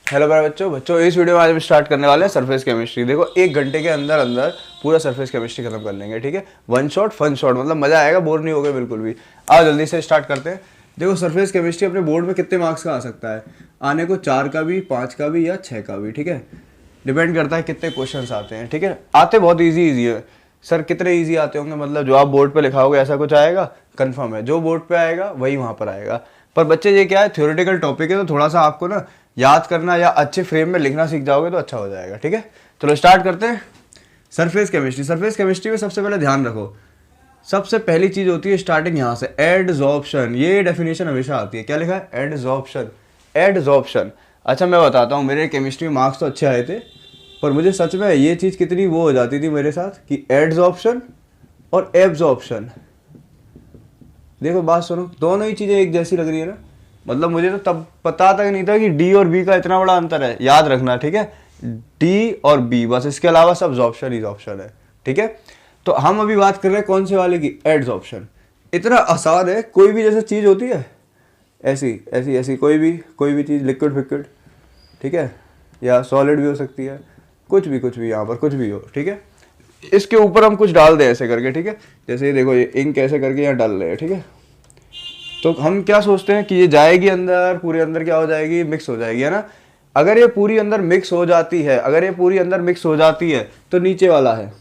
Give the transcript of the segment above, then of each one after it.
Hello प्यारे बच्चों बच्चों इस वीडियो में आज हम स्टार्ट करने वाले हैं सरफेस केमिस्ट्री। देखो 1 घंटे के अंदर अंदर पूरा सरफेस केमिस्ट्री खत्म कर लेंगे, ठीक है। वन शॉट फन शॉट, मतलब मजा आएगा, बोर नहीं होगा बिल्कुल भी। आओ जल्दी से स्टार्ट करते हैं। देखो सरफेस केमिस्ट्री अपने बोर्ड में कितने मार्क्स का आ सकता है, आने को 4 का भी, 5 का भी या 6 का भी, ठीक है। डिपेंड करता है कितने क्वेश्चन आते हैं, ठीक है। आते बहुत ईजी है सर, कितने ईजी आते होंगे, मतलब जो आप बोर्ड पे लिखाओगे ऐसा कुछ आएगा, कंफर्म है। जो बोर्ड पे आएगा वही वहाँ पर आएगा। पर बच्चे ये क्या है, थ्योरेटिकल टॉपिक है, तो थोड़ा सा आपको ना याद करना या अच्छे फ्रेम में लिखना सीख जाओगे तो अच्छा हो जाएगा, ठीक है। चलो स्टार्ट करते हैं। सरफेस केमिस्ट्री, सरफेस केमिस्ट्री में सबसे पहले ध्यान रखो, सबसे पहली चीज होती है स्टार्टिंग यहाँ से, एडजॉर्प्शन। ये डेफिनेशन हमेशा आती है, क्या लिखा है, एडजॉर्प्शन। एडजॉर्प्शन, अच्छा मैं बताता हूँ, मेरे केमिस्ट्री में मार्क्स तो अच्छे आए थे, पर मुझे सच में ये चीज़ कितनी वो हो जाती थी मेरे साथ कि एडजॉर्प्शन और एब्जॉर्प्शन। देखो बात सुनो, दोनों ही चीज़ें एक जैसी लग रही है ना, मतलब मुझे तो तब पता तक नहीं था कि डी और बी का इतना बड़ा अंतर है। याद रखना, ठीक है, डी और बी, बस इसके अलावा सब ऑप्शन इज ऑप्शन है, ठीक है। तो हम अभी बात कर रहे हैं कौन से वाले की, एडजॉर्प्शन। इतना आसान है, कोई भी जैसे चीज़ होती है ऐसी ऐसी ऐसी, कोई भी चीज़, लिक्विड फिक्विड, ठीक है, या सॉलिड भी हो सकती है, कुछ भी यहाँ पर कुछ भी हो, ठीक है। इसके ऊपर हम कुछ डाल दें ऐसे करके, ठीक है। जैसे ये देखो, ये इंक ऐसे करके यहाँ डाल रहे हैं, ठीक है। तो हम क्या सोचते हैं कि ये जाएगी अंदर, पूरे अंदर क्या हो जाएगी, मिक्स हो जाएगी, है ना। अगर ये पूरी अंदर मिक्स हो जाती है, अगर ये पूरी अंदर मिक्स हो जाती है तो नीचे वाला है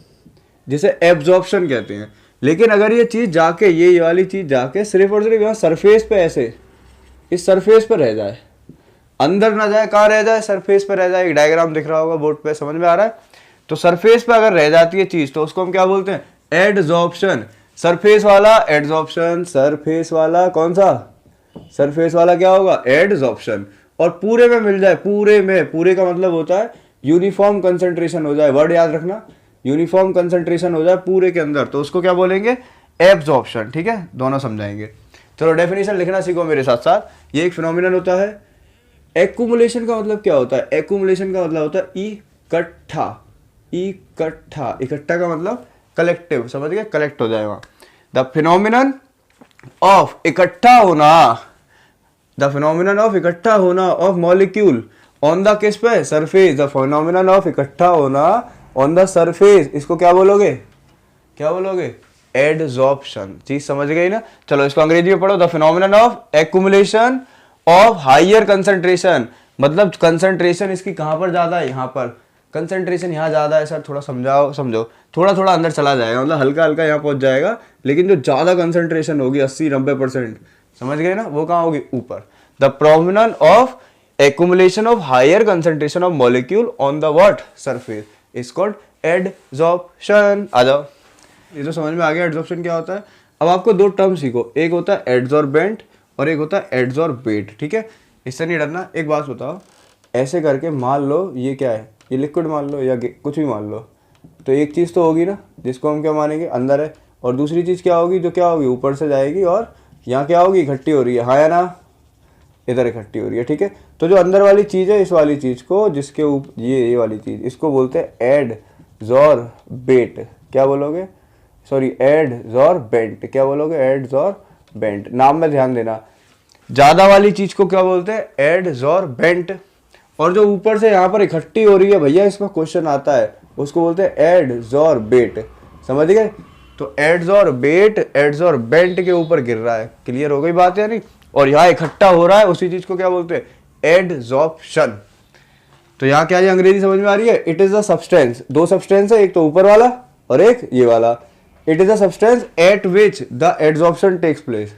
जिसे एब्जॉर्प्शन कहते हैं। लेकिन अगर ये चीज़ जाके, ये वाली चीज़ जाके सिर्फ और सिर्फ यहाँ सरफेस पे, ऐसे इस सरफेस पर रह जाए, अंदर ना जाए, कहाँ रह जाए, सरफेस पर रह जाए। एक डायग्राम दिख रहा होगा बोर्ड पे, समझ में आ रहा है। तो सरफेस पे अगर रह जाती है चीज तो उसको हम क्या बोलते हैं, एडजॉर्प्शन। सरफेस वाला एडजॉर्प्शन, सरफेस वाला कौन सा, सरफेस वाला क्या होगा, एडजॉर्प्शन। और पूरे में मिल जाए, पूरे में, पूरे का मतलब होता है यूनिफॉर्म कंसंट्रेशन हो जाए, वर्ड याद रखना, यूनिफॉर्म कंसंट्रेशन हो जाए पूरे के अंदर, तो उसको क्या बोलेंगे, एब्जॉर्प्शन, ठीक है। दोनों समझाएंगे। चलो डेफिनेशन लिखना सीखो मेरे साथ साथ। ये एक फिनोमिनन होता है। एक्यूमुलेशन का मतलब क्या होता है, एक्यूमुलेशन का मतलब होता है इकट्ठा। इकट्ठा, इकट्ठा का मतलब कलेक्टिव, समझ गए, कलेक्ट हो जाए वहां। द फिनोमिनन ऑफ इकट्ठा होना, द फिनोमिनन ऑफ इकट्ठा होना ऑफ मॉलिक्यूल ऑन द किस पे, सरफेस। द फिनोमिनन ऑफ इकट्ठा होना ऑन द सरफेस, इसको क्या बोलोगे, क्या बोलोगे, एडजॉर्प्शन। चीज समझ गई ना। चलो इसको अंग्रेजी में पढ़ो। The phenomenon of accumulation of higher concentration, मतलब कंसंट्रेशन इसकी कहां पर ज्यादा है, यहाँ पर कंसंट्रेशन यहाँ ज्यादा है सर, थोड़ा समझाओ, समझो, थोड़ा थोड़ा अंदर चला जाएगा, मतलब हल्का हल्का यहाँ पहुंच जाएगा, लेकिन जो ज्यादा कंसंट्रेशन होगी 80-90%, समझ गए ना, वो कहाँ होगी, ऊपर। The phenomenon of accumulation of higher concentration of molecule on the what, surface, is called adsorption. आ जाओ, ये तो समझ में आ गया एडजॉर्प्शन क्या होता है। अब आपको दो टर्म सीखो, एक होता है एडजॉर्बेंट और एक होता है एडजॉर्बेट, ठीक है। इससे नहीं डरना। एक बात बताओ, ऐसे करके मान लो ये क्या है, ये लिक्विड मान लो या कुछ भी मान लो, तो एक चीज़ तो होगी ना जिसको हम क्या मानेंगे, अंदर है, और दूसरी चीज़ क्या होगी, जो क्या होगी, ऊपर से जाएगी और यहाँ क्या होगी, इकट्ठी हो रही है, हाँ या ना, इधर इकट्ठी हो रही है, ठीक है। तो जो अंदर वाली चीज़ है, इस वाली चीज़ को, जिसके ऊपर ये वाली चीज़, इसको बोलते हैं एडजॉर्बेट। क्या बोलोगे, सॉरी, एडजॉर्बेंट। क्या बोलोगे, एडजॉर्बेंट। नाम में ध्यान देना, ज्यादा वाली चीज को क्या बोलते हैं, एडजॉर्बेंट, और जो ऊपर से यहाँ पर इकट्ठी हो रही है, भैया इसमें क्वेश्चन आता है, उसको बोलते हैं एडजॉर्बेट। समझ गए। तो एडजॉर्बेट एडजॉर्बेंट के ऊपर गिर रहा है, क्लियर हो गई बात या नहीं, और यहाँ इकट्ठा हो रहा है, उसी चीज को क्या बोलते हैं, एडजॉर्प्शन। तो यहाँ क्या है, अंग्रेजी समझ में आ रही है। इट इज द सब्सटेंस, दो सब्सटेंस है, एक तो ऊपर वाला और एक ये वाला। It is the substance at which the adsorption takes place.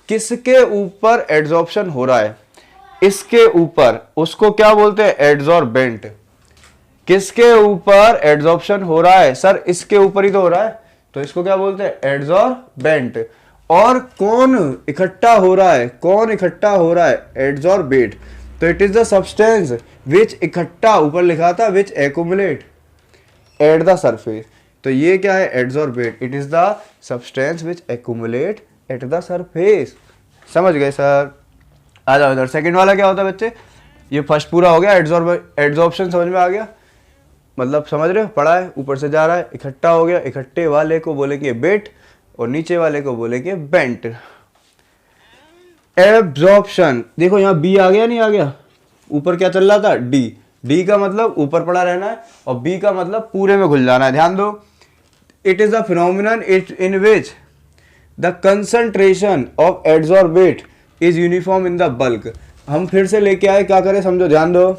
किसके ऊपर एडजॉर्प्शन हो रहा है, इसके ऊपर, उसको क्या बोलते हैं, एडजॉर्बेंट। किसके ऊपर एडजॉर्प्शन हो रहा है, सर इसके ऊपर ही तो हो रहा है, तो इसको क्या बोलते हैं, एडजॉर्बेंट। और कौन इकट्ठा हो रहा है, कौन इकट्ठा हो रहा है, एडजॉर्बेट। तो it is the substance which इकट्ठा, ऊपर लिखा था विच एक्यूमुलेट एट द सरफेस, तो ये क्या है, adsorbate. It is the substance which accumulate at the surface. समझ गए सर। आ जाओ इधर, सेकंड वाला क्या होता है बच्चे, ये फर्स्ट पूरा हो गया, एडजॉर्प्शन समझ में आ गया, मतलब समझ रहे हो, पढ़ा है, ऊपर से जा रहा है, इकट्ठा हो गया, इकट्ठे वाले को बोलेंगे बेट और नीचे वाले को बोलेंगे बेंट। एब्जॉर्प्शन, देखो यहाँ बी आ गया, नहीं आ गया, ऊपर क्या चल रहा था, डी। डी का मतलब ऊपर पड़ा रहना है और बी का मतलब पूरे में घुल जाना है। ध्यान दो, it is a phenomenon in which the concentration of adsorbate is uniform in the bulk. हम फिर से लेके आए, क्या करें समझो, ध्यान दो।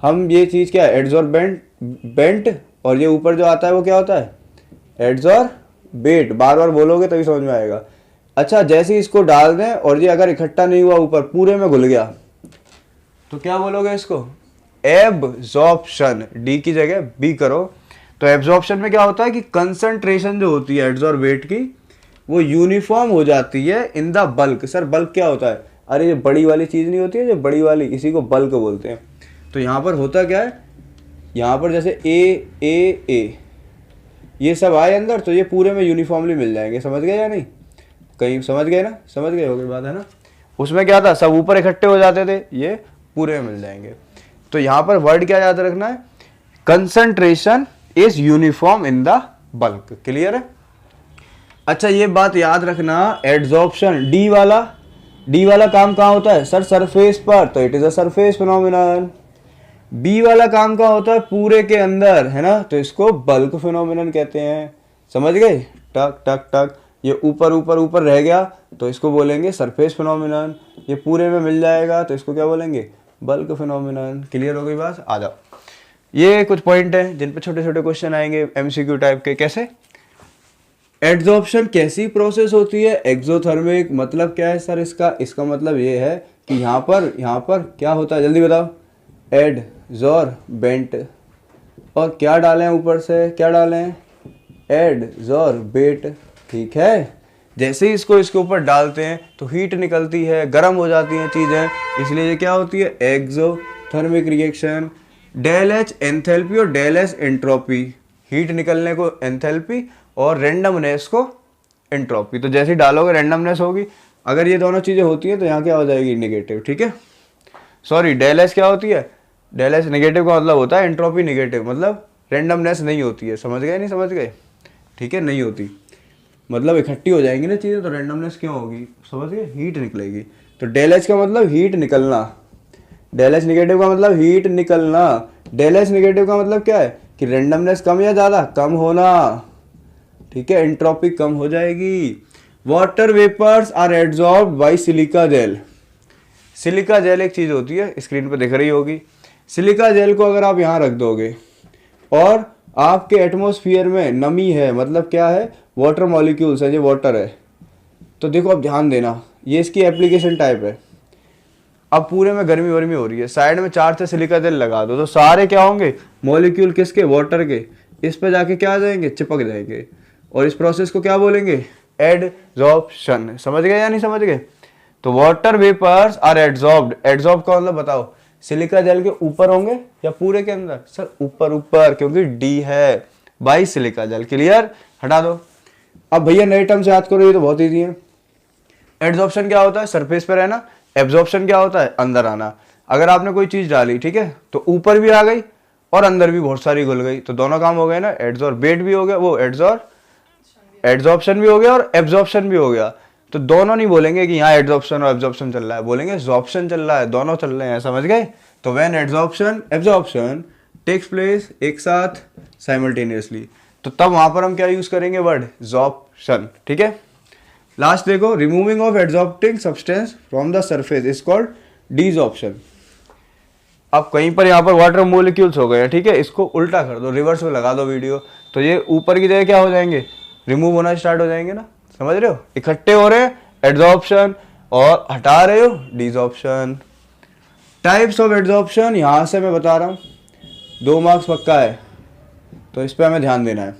हम ये चीज क्या है, एडसॉर्बेंट बेंट, और ये ऊपर जो आता है वो क्या होता है, एडसॉर्बेट। बार बार बोलोगे तभी समझ में आएगा। अच्छा, जैसे ही इसको डाल दें और ये अगर इकट्ठा नहीं हुआ, ऊपर पूरे में घुल गया, तो क्या बोलोगे इसको, एब्जॉर्प्शन। डी की जगह बी करो। तो एब्जॉर्प्शन में क्या होता है कि कंसंट्रेशन जो होती है एडसॉर्बेट की, वो यूनिफॉर्म हो जाती है इन द बल्क। सर बल्क क्या होता है, अरे ये बड़ी वाली चीज नहीं होती है, जो बड़ी वाली, इसी को बल्क बोलते हैं। तो यहाँ पर होता क्या है, यहाँ पर जैसे ए ये सब आए अंदर, तो ये पूरे में यूनिफॉर्मली मिल जाएंगे। समझ गए या नहीं, कहीं समझ गए ना, समझ गए होगी बात, है ना। उसमें क्या था, सब ऊपर इकट्ठे हो जाते थे, ये पूरे में मिल जाएंगे। तो यहाँ पर वर्ड क्या याद रखना है, concentration is uniform in the bulk. Clear है। अच्छा, ये बात याद रखना, एडसॉर्प्शन डी वाला काम कहाँ होता है, सर सरफेस पर, तो it is a surface phenomenon. B वाला काम कहाँ होता है, पूरे के अंदर, है ना, तो इसको बल्क फिनोमिनन कहते हैं। समझ गए, टक टक टक। ये ऊपर ऊपर ऊपर रह गया तो इसको बोलेंगे सरफेस फिनोमिनन। ये पूरे में मिल जाएगा तो इसको क्या बोलेंगे, बल्क फिनोमिनन। क्लियर हो गई बात, आ जाओ। ये कुछ पॉइंट हैं जिन पे छोटे छोटे क्वेश्चन आएंगे एमसीक्यू टाइप के। कैसे, एडसॉर्प्शन कैसी प्रोसेस होती है, एक्सोथर्मिक। मतलब क्या है सर इसका मतलब ये है कि यहाँ पर क्या होता है, जल्दी बताओ, एडसॉर्बेंट, और क्या डालें ऊपर से, क्या डालें, एडसॉर्बेट। ठीक है, जैसे ही इसको इसके ऊपर डालते हैं तो हीट निकलती है, गर्म हो जाती हैं चीज़ें, इसलिए ये क्या होती है, exothermic reaction. Del H enthalpy और डेल एस एंट्रोपी। हीट निकलने को एंथैल्पी और रेंडमनेस को एंट्रोपी। तो जैसे ही डालोगे रेंडमनेस होगी। अगर ये दोनों चीज़ें होती हैं तो यहाँ क्या हो जाएगी, नेगेटिव। ठीक है, सॉरी, डेल एस क्या होती है, डेल एस नेगेटिव का मतलब होता है एंट्रोपी नेगेटिव, मतलब रेंडमनेस नहीं होती है। समझ गए, नहीं समझ गए, ठीक है, नहीं होती, मतलब इकट्ठी हो जाएंगी ना चीज़ें, तो रेंडमनेस क्यों होगी, समझ गए, हीट निकलेगी। तो डेल एच का मतलब हीट निकलना, डेल एच नेगेटिव का मतलब हीट निकलना। डेल एच नेगेटिव का मतलब क्या है कि रेंडमनेस कम या ज़्यादा, कम होना। ठीक है, एंट्रोपी कम हो जाएगी। Water vapours are absorbed by silica gel. Silica gel एक चीज़ होती है, स्क्रीन पर दिख रही होगी। सिलिका जेल को अगर आप यहाँ रख दोगे और आपके एटमॉस्फेयर में नमी है, मतलब क्या है, वाटर मॉलिक्यूल्स है, ये वाटर है, तो देखो अब ध्यान देना, ये इसकी एप्लीकेशन टाइप है। अब पूरे में गर्मी वर्मी हो रही है, साइड में 4 से सिलिका जेल लगा दो, तो सारे क्या होंगे, मॉलिक्यूल किसके, वाटर के, इस पे जाके क्या आ जाएंगे, चिपक जाएंगे, और इस प्रोसेस को क्या बोलेंगे, एडसॉर्प्शन। समझ गए या नहीं समझ गए। तो वाटर वेपर्स आर एडसॉर्ब्ड, एडसॉर्ब का मतलब बताओ, सिलिका जेल के ऊपर होंगे या पूरे के अंदर, सर ऊपर, क्योंकि डी है, बाई सिलिका जेल। क्लियर, हटा दो। अब भैया नए टर्म से याद करो, ये तो बहुत ईजी है। एडसॉर्प्शन क्या होता है, सरफेस पे रहना। एब्जॉर्प्शन क्या होता है, अंदर आना। अगर आपने कोई चीज डाली, ठीक है, तो ऊपर भी आ गई और अंदर भी बहुत सारी घुल गई, तो दोनों काम हो गए ना, एडसॉर्बेट भी हो गया, वो एडसॉर्प्शन भी हो गया और एब्जॉर्प्शन भी हो गया। तो दोनों नहीं बोलेंगे कि यहाँ एडसॉर्प्शन और एब्जॉर्प्शन चल रहा है, बोलेंगे एब्जॉर्प्शन चल रहा है, दोनों चल रहे हैं। समझ गए। तो when adsorption absorption takes place एक साथ साइमल्टेनियसली, तो तब वहां पर हम क्या यूज करेंगे, वर्ड एब्जॉर्प्शन। ठीक है, लास्ट देखो, removing of adsorbing substance from the surface is called desorption. अब कहीं पर यहाँ पर वाटर मोलिक्यूल्स हो गए, ठीक है, इसको उल्टा कर दो, रिवर्स में लगा दो वीडियो, तो ये ऊपर की जगह क्या हो जाएंगे, रिमूव होना स्टार्ट हो जाएंगे ना। समझ रहे हो, इकट्ठे हो रहे हैं एडसॉर्प्शन और हटा रहे हो डिसॉर्प्शन। टाइप्स ऑफ एडसॉर्प्शन यहां से मैं बता रहा हूं, 2 मार्क्स पक्का है, तो इस पर हमें ध्यान देना है।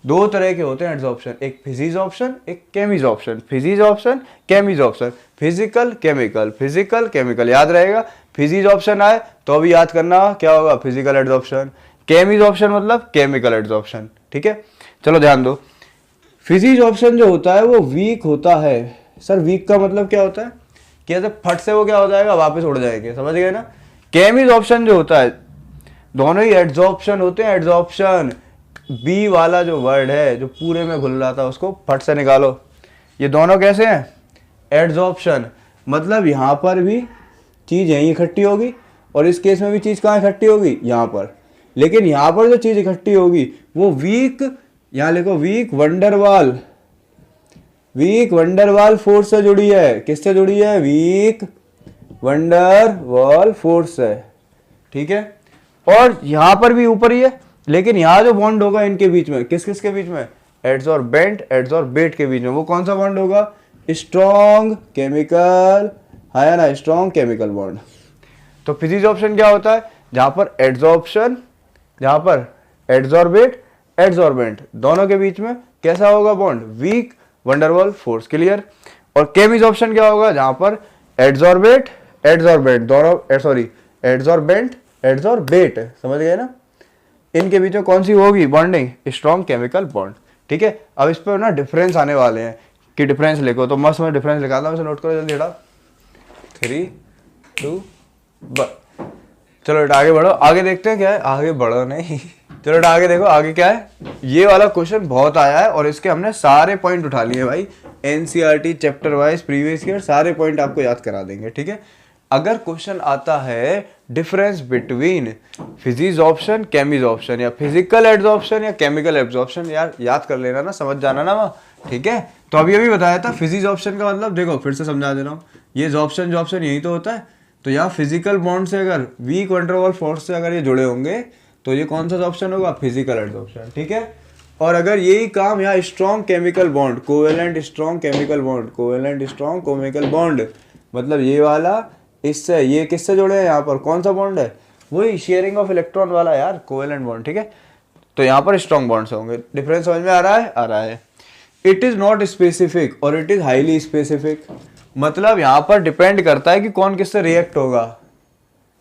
2 तरह के होते हैं एडसॉर्प्शन, एक फिजिसॉर्प्शन, एक chemisorption. फिजिसॉर्प्शन, chemisorption, physical chemical, physical chemical याद रहेगा। फिजिसॉर्प्शन आए तो अभी याद करना क्या होगा, फिजिकल एडसॉर्प्शन। केमिसॉर्प्शन मतलब केमिकल एडसॉर्प्शन। ठीक है, चलो ध्यान दो। फिजिसॉर्प्शन जो होता है वो वीक होता है। सर वीक का मतलब क्या होता है कि ऐसे फट से वो क्या हो जाएगा, वापस उड़ जाएंगे। समझ गए ना। केमिसॉर्प्शन जो होता है, दोनों ही एडसॉर्प्शन होते हैं। एडसॉर्प्शन बी वाला जो वर्ड है जो पूरे में घुल रहा था, उसको फट से निकालो। ये दोनों कैसे हैं, एडसॉर्प्शन, मतलब यहाँ पर भी चीज यहीं इकट्ठी होगी और इस केस में भी चीज कहाँ इकट्ठी होगी, यहाँ पर। लेकिन यहाँ पर जो चीज इकट्ठी होगी वो वीक, यहाँ लिखो वीक वंडरवाल फोर्स से जुड़ी है। किससे जुड़ी है, वीक वंडरवाल फोर्स से, ठीक है। और यहाँ पर भी ऊपर ही है, लेकिन यहाँ जो बॉन्ड होगा इनके बीच में, किस किस के बीच में, एड्सॉर्बेट के बीच में, वो कौन सा बॉन्ड होगा, स्ट्रॉन्ग केमिकल, है ना, स्ट्रॉन्ग केमिकल बॉन्ड। तो फिजिक्स ऑप्शन क्या होता है, जहां पर एड्सॉर्प्शन, जहां पर एड्सॉर्बेंट दोनों के बीच में कैसा होगा bond, weak van der Waals force, clear. और केमिस ऑप्शन क्या होगा, जहां पर एड्सॉर्बेट दोनों, सॉरी एड्सॉर्बेट, समझ गए ना, इनके बीच में कौन सी होगी बॉन्डिंग, स्ट्रॉन्ग केमिकल बॉन्ड, ठीक है। अब इस पर ना डिफरेंस आने वाले हैं कि डिफरेंस लिखो, तो मस्त मैं डिफरेंस लिखाता हूँ, इसे नोट करो जल्दी, 3 2 1। चलो बेटा आगे बढ़ो, आगे देखते हैं क्या है, आगे बढ़ो नहीं चलो बेटा आगे देखो, आगे क्या है। ये वाला क्वेश्चन बहुत आया है और इसके हमने सारे पॉइंट उठा लिए भाई, NCERT chapter wise previous year सारे पॉइंट आपको याद करा देंगे, ठीक है। अगर क्वेश्चन आता है difference between physics option, Cummins option, या फिजिकल एड्सॉर्प्शन या केमिकल एब्जॉर्प्शन, यार याद कर लेना ना, समझ जाना ना वहाँ, ठीक है। तो अभी बताया था फिजिक्स ऑप्शन का मतलब, देखो फिर से समझा दे रहा हूँ, ये जॉप्शन यही तो होता है। तो यहाँ फिजिकल बॉन्ड से अगर वीक वंडरवाल फोर्स से अगर ये जुड़े होंगे तो ये कौन सा ऑप्शन होगा, फिजिकल एड्सॉर्प्शन, ठीक है। और अगर यही काम यहाँ strong chemical bond, covalent strong chemical bond, मतलब ये वाला इससे, ये किससे जुड़े हैं, यहाँ पर कौन सा बॉन्ड है, वही शेयरिंग ऑफ इलेक्ट्रॉन वाला यार, कोवेलेंट बॉन्ड, ठीक है। तो यहाँ पर स्ट्रॉन्ग बॉन्ड्स होंगे। डिफरेंस समझ में आ रहा है। इट इज नॉट स्पेसिफिक और इट इज हाईली स्पेसिफिक, मतलब यहाँ पर डिपेंड करता है कि कौन किससे रिएक्ट होगा,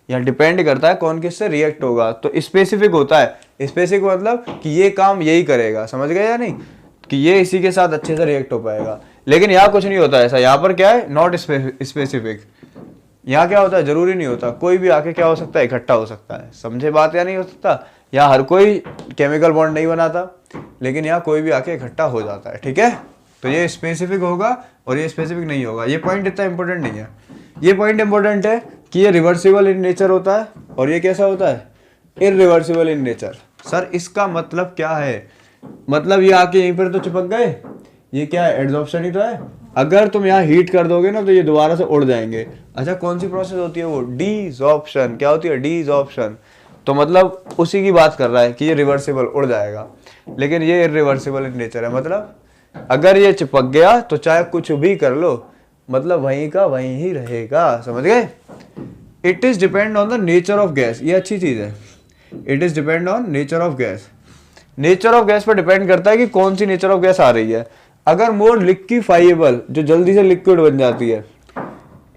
यहाँ डिपेंड करता है कौन किससे रिएक्ट होगा। तो स्पेसिफिक होता है, स्पेसिफिक मतलब कि ये काम यही करेगा, समझ गए या नहीं, कि ये इसी के साथ अच्छे से रिएक्ट हो पाएगा। लेकिन यहाँ कुछ नहीं होता ऐसा, यहाँ पर क्या है, नॉट स्पेसिफिक। यहाँ क्या होता है, जरूरी नहीं होता, कोई भी आके क्या हो सकता है, इकट्ठा हो सकता है, समझे बात या नहीं हो सकता। यहाँ हर कोई केमिकल बॉन्ड नहीं बनाता, लेकिन यहाँ कोई भी आके इकट्ठा हो जाता है, ठीक है। तो ये स्पेसिफिक होगा और ये स्पेसिफिक नहीं होगा। ये पॉइंट इतना इंपॉर्टेंट नहीं है, ये पॉइंट इंपॉर्टेंट है कि ये रिवर्सिबल इन नेचर होता है और ये कैसा होता है, इरिवर्सिबल इन नेचर। सर इसका मतलब क्या है, मतलब ये आके यहीं पर तो चिपक गए, ये क्या है, एड्सॉर्प्शन ही तो है। अगर तुम यहाँ हीट कर दोगे ना तो ये दोबारा से उड़ जाएंगे। अच्छा कौन सी प्रोसेस होती है वो, डीसॉर्प्शन। क्या होती है, डीसॉर्प्शन। तो मतलब उसी की बात कर रहा है कि ये रिवर्सिबल उड़ जाएगा, लेकिन ये इरिवर्सिबल इन नेचर है। मतलब अगर ये चिपक गया तो चाहे कुछ भी कर लो, मतलब वहीं का वहीं ही रहेगा, समझ गए। It is depend on the nature of gas, ये अच्छी चीज है। It is depend on nature of gas. Nature of gas पर डिपेंड करता है कि कौन सी नेचर ऑफ गैस आ रही है। अगर मोर लिक्विफाइबल, जो जल्दी से लिक्विड बन जाती है,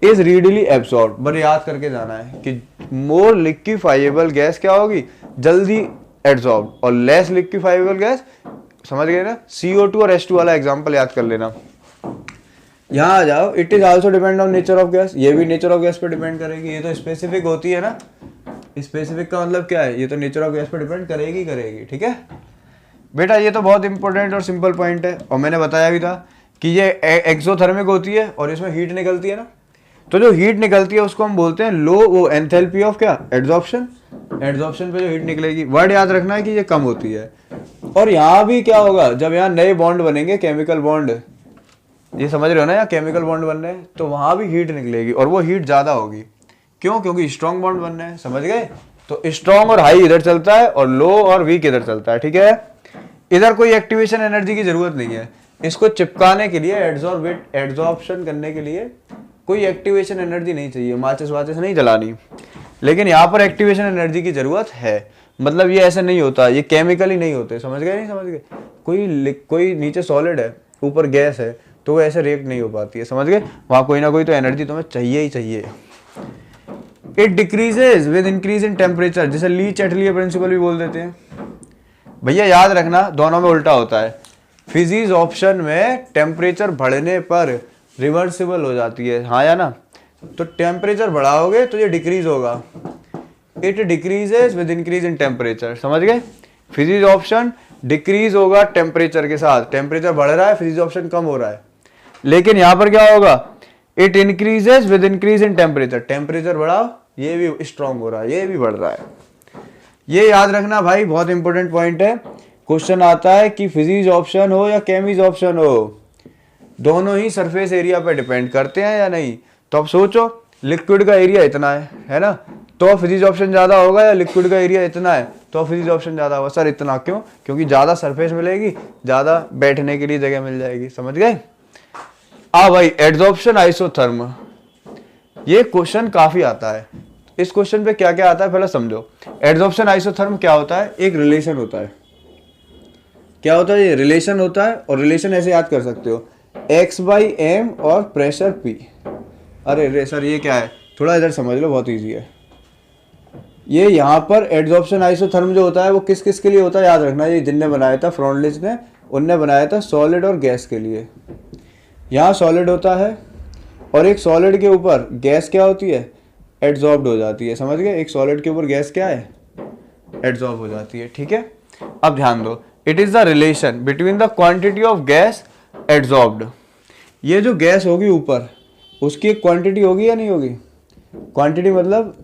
इज रीडली एब्सॉर्ब, बस याद करके जाना है कि मोर लिक्विफाइबल गैस क्या होगी, जल्दी एब्सॉर्ब, और लेस लिक्विफाइबल गैस, समझ गए ना। CO2 और H2 वाला एग्जांपल याद कर लेना। यहाँ आ जाओ, it is also depend on nature of gas, ये भी नेचर ऑफ गैस पे डिपेंड करेगी। ये तो स्पेसिफिक होती है ना, स्पेसिफिक का मतलब क्या है, ये तो नेचर ऑफ गैस पे डिपेंड करेगी, ठीक है बेटा। ये तो बहुत इंपॉर्टेंट और सिंपल पॉइंट है, और मैंने बताया भी था कि ये एक्सोथर्मिक होती है और इसमें हीट निकलती है ना। तो जो हीट निकलती है उसको हम बोलते हैं लो, वो एंथैल्पी ऑफ क्या, एड्सॉर्प्शन। एड्सॉर्प्शन पे जो हीट निकलेगी, वर्ड याद रखना है कि ये कम होती है। और यहाँ भी क्या होगा, जब यहाँ नए बॉन्ड बनेंगे, केमिकल बॉन्ड, ये समझ रहे हो ना, यहाँ केमिकल बॉन्ड बन रहे हैं, तो वहां भी हीट निकलेगी और वो हीट ज्यादा होगी। क्यों, क्योंकि स्ट्रॉन्ग बॉन्ड बन रहे हैं, समझ गए। तो स्ट्रॉन्ग और हाई इधर चलता है और लो और वीक इधर चलता है, ठीक है। इधर कोई एक्टिवेशन एनर्जी की जरूरत नहीं है, इसको चिपकाने के लिए, एड्सॉर्प्शन करने के लिए कोई एक्टिवेशन एनर्जी नहीं चाहिए, माचिस वाचिस नहीं जलानी। लेकिन यहाँ पर एक्टिवेशन एनर्जी की जरूरत है, मतलब ये ऐसे नहीं होता, ये केमिकली नहीं होते, समझ गए नहीं समझ गए। कोई नीचे सॉलिड है, ऊपर गैस है, तो वो ऐसे रिएक्ट नहीं हो पाती है, समझ गए। वहां कोई ना कोई तो एनर्जी तुम्हें चाहिए ही चाहिए। It decreases with increase in temperature, जिसे ली चैटलियर प्रिंसिपल भी बोल देते हैं। भैया याद रखना, दोनों में उल्टा होता है। फिजिक्स ऑप्शन में टेम्परेचर बढ़ने पर रिवर्सिबल हो जाती है, हाँ या ना। तो टेम्परेचर बढ़ाओगे तो ये डिक्रीज होगा, it decreases with increase in temperature, समझ गए। फिजिक्स ऑप्शन डिक्रीज होगा टेम्परेचर के साथ, टेम्परेचर बढ़ रहा है, फिजिक्स ऑप्शन कम हो रहा है। लेकिन यहां पर क्या होगा, it increases with increase in temperature, temperature बढ़ाओ ये भी स्ट्रांग हो रहा है, ये भी बढ़ रहा है। ये याद रखना भाई, बहुत इंपॉर्टेंट पॉइंट है। क्वेश्चन आता है कि फिजिक्स ऑप्शन हो या केमिक्स ऑप्शन हो, दोनों ही सरफेस एरिया पे डिपेंड करते हैं या नहीं। तो अब सोचो, लिक्विड का एरिया इतना है ना, तो फिजिक्स ऑप्शन ज्यादा होगा, या लिक्विड का एरिया इतना है तो फिजिक्स ऑप्शन ज्यादा होगा। सर इतना क्यों? क्योंकि ज्यादा सरफेस मिलेगी, ज्यादा बैठने के लिए जगह मिल जाएगी। समझ गए? भाई एड्सॉर्प्शन आइसोथर्म, ये क्वेश्चन काफी आता है। इस क्वेश्चन पे क्या क्या आता है पहले समझो। एड्सॉर्प्शन आइसोथर्म क्या होता है? एक रिलेशन होता है। क्या होता है? ये रिलेशन होता है, और रिलेशन ऐसे याद कर सकते हो, x/m और प्रेशर P। अरे सर ये क्या है? थोड़ा इधर समझ लो, बहुत इजी है। ये यहाँ पर एड्सॉर्प्शन आइसोथर्म जो होता है वो किस किस के लिए होता है याद रखना। ये जिनने बनाया था, फ्रॉन्डलिच ने, उनने बनाया था सॉलिड और गैस के लिए। यहाँ सॉलिड होता है, और एक सॉलिड के ऊपर गैस क्या होती है? एड्सॉर्ब्ड हो जाती है। समझ गए? एक सॉलिड के ऊपर गैस क्या है? एड्सॉर्ब हो जाती है। ठीक है, अब ध्यान दो, it is the relation between the quantity of gas adsorbed. ये जो गैस होगी ऊपर, उसकी एक क्वांटिटी होगी या नहीं होगी? क्वांटिटी मतलब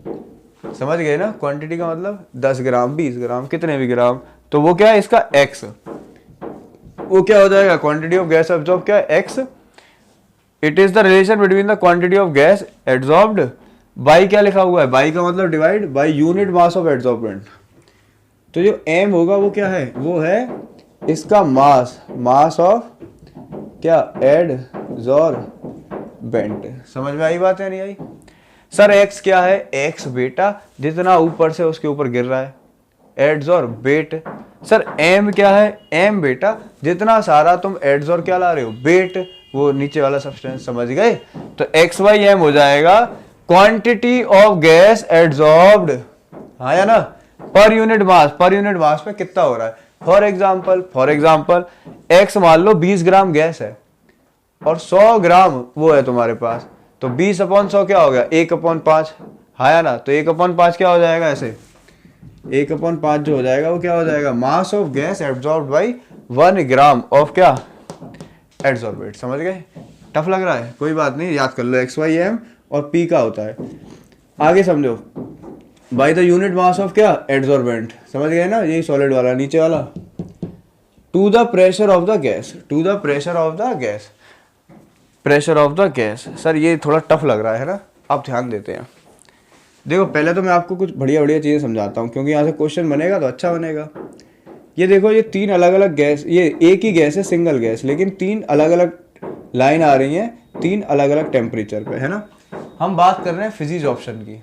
समझ गए ना? क्वांटिटी का मतलब 10 ग्राम, 20 ग्राम, कितने भी ग्राम, तो वो क्या है? इसका x। वो क्या हो जाएगा? क्वांटिटी ऑफ गैस एब्जॉर्ब क्या है? x। It is the relation between the quantity of gas adsorbed by, क्या लिखा हुआ है? बाई का मतलब divide by unit mass of adsorbent. तो जो m होगा वो क्या है? वो है इसका मास ऑफ क्या? एड्सॉर्बेंट। समझ में आई बात है नहीं आई? सर x क्या है? x बेटा जितना ऊपर से उसके ऊपर गिर रहा है, एड्सॉर्बेट। सर m क्या है? m बेटा जितना सारा तुम एड्सॉर्ब क्या ला रहे हो? बेट, वो नीचे वाला सब्सटेंस। समझ गए? तो x/m हो जाएगा क्वांटिटी ऑफ गैस एड्सॉर्ब्ड, हाँ या ना, per unit mass. Per unit mass पे कितना हो रहा है? फॉर एग्जाम्पल x मान लो 20 ग्राम गैस है और 100 ग्राम वो है तुम्हारे पास, तो 20/100 क्या हो गया? 1/5, हाँ या ना। तो 1/5 क्या हो जाएगा? ऐसे 1/5 जो हो जाएगा वो क्या हो जाएगा? Mass of gas absorbed by 1 gram of क्या? एड्सॉर्बेट। समझ गए? टफ लग रहा है? कोई बात नहीं, याद कर लो, x/m और p का होता है। आगे समझो, by the unit mass of क्या? एड्सॉर्बेंट। समझ गए ना? यही सॉलिड वाला नीचे वाला। To the pressure of the gas, to the pressure of the gas, pressure of the gas. Sir ये थोड़ा टफ लग रहा है ना? आप ध्यान देते हैं। देखो पहले तो मैं आपको कुछ बढ़िया बढ़िया चीज़ें समझाता हूँ, क्योंकि यहाँ से क्वेश्चन बनेगा तो अच्छा बनेगा। ये देखो, ये 3 अलग अलग गैस, ये एक ही गैस है, सिंगल गैस, लेकिन 3 अलग अलग लाइन आ रही हैं, 3 अलग अलग टेम्परेचर पे, है ना। हम बात कर रहे हैं फिजिक्स ऑप्शन की।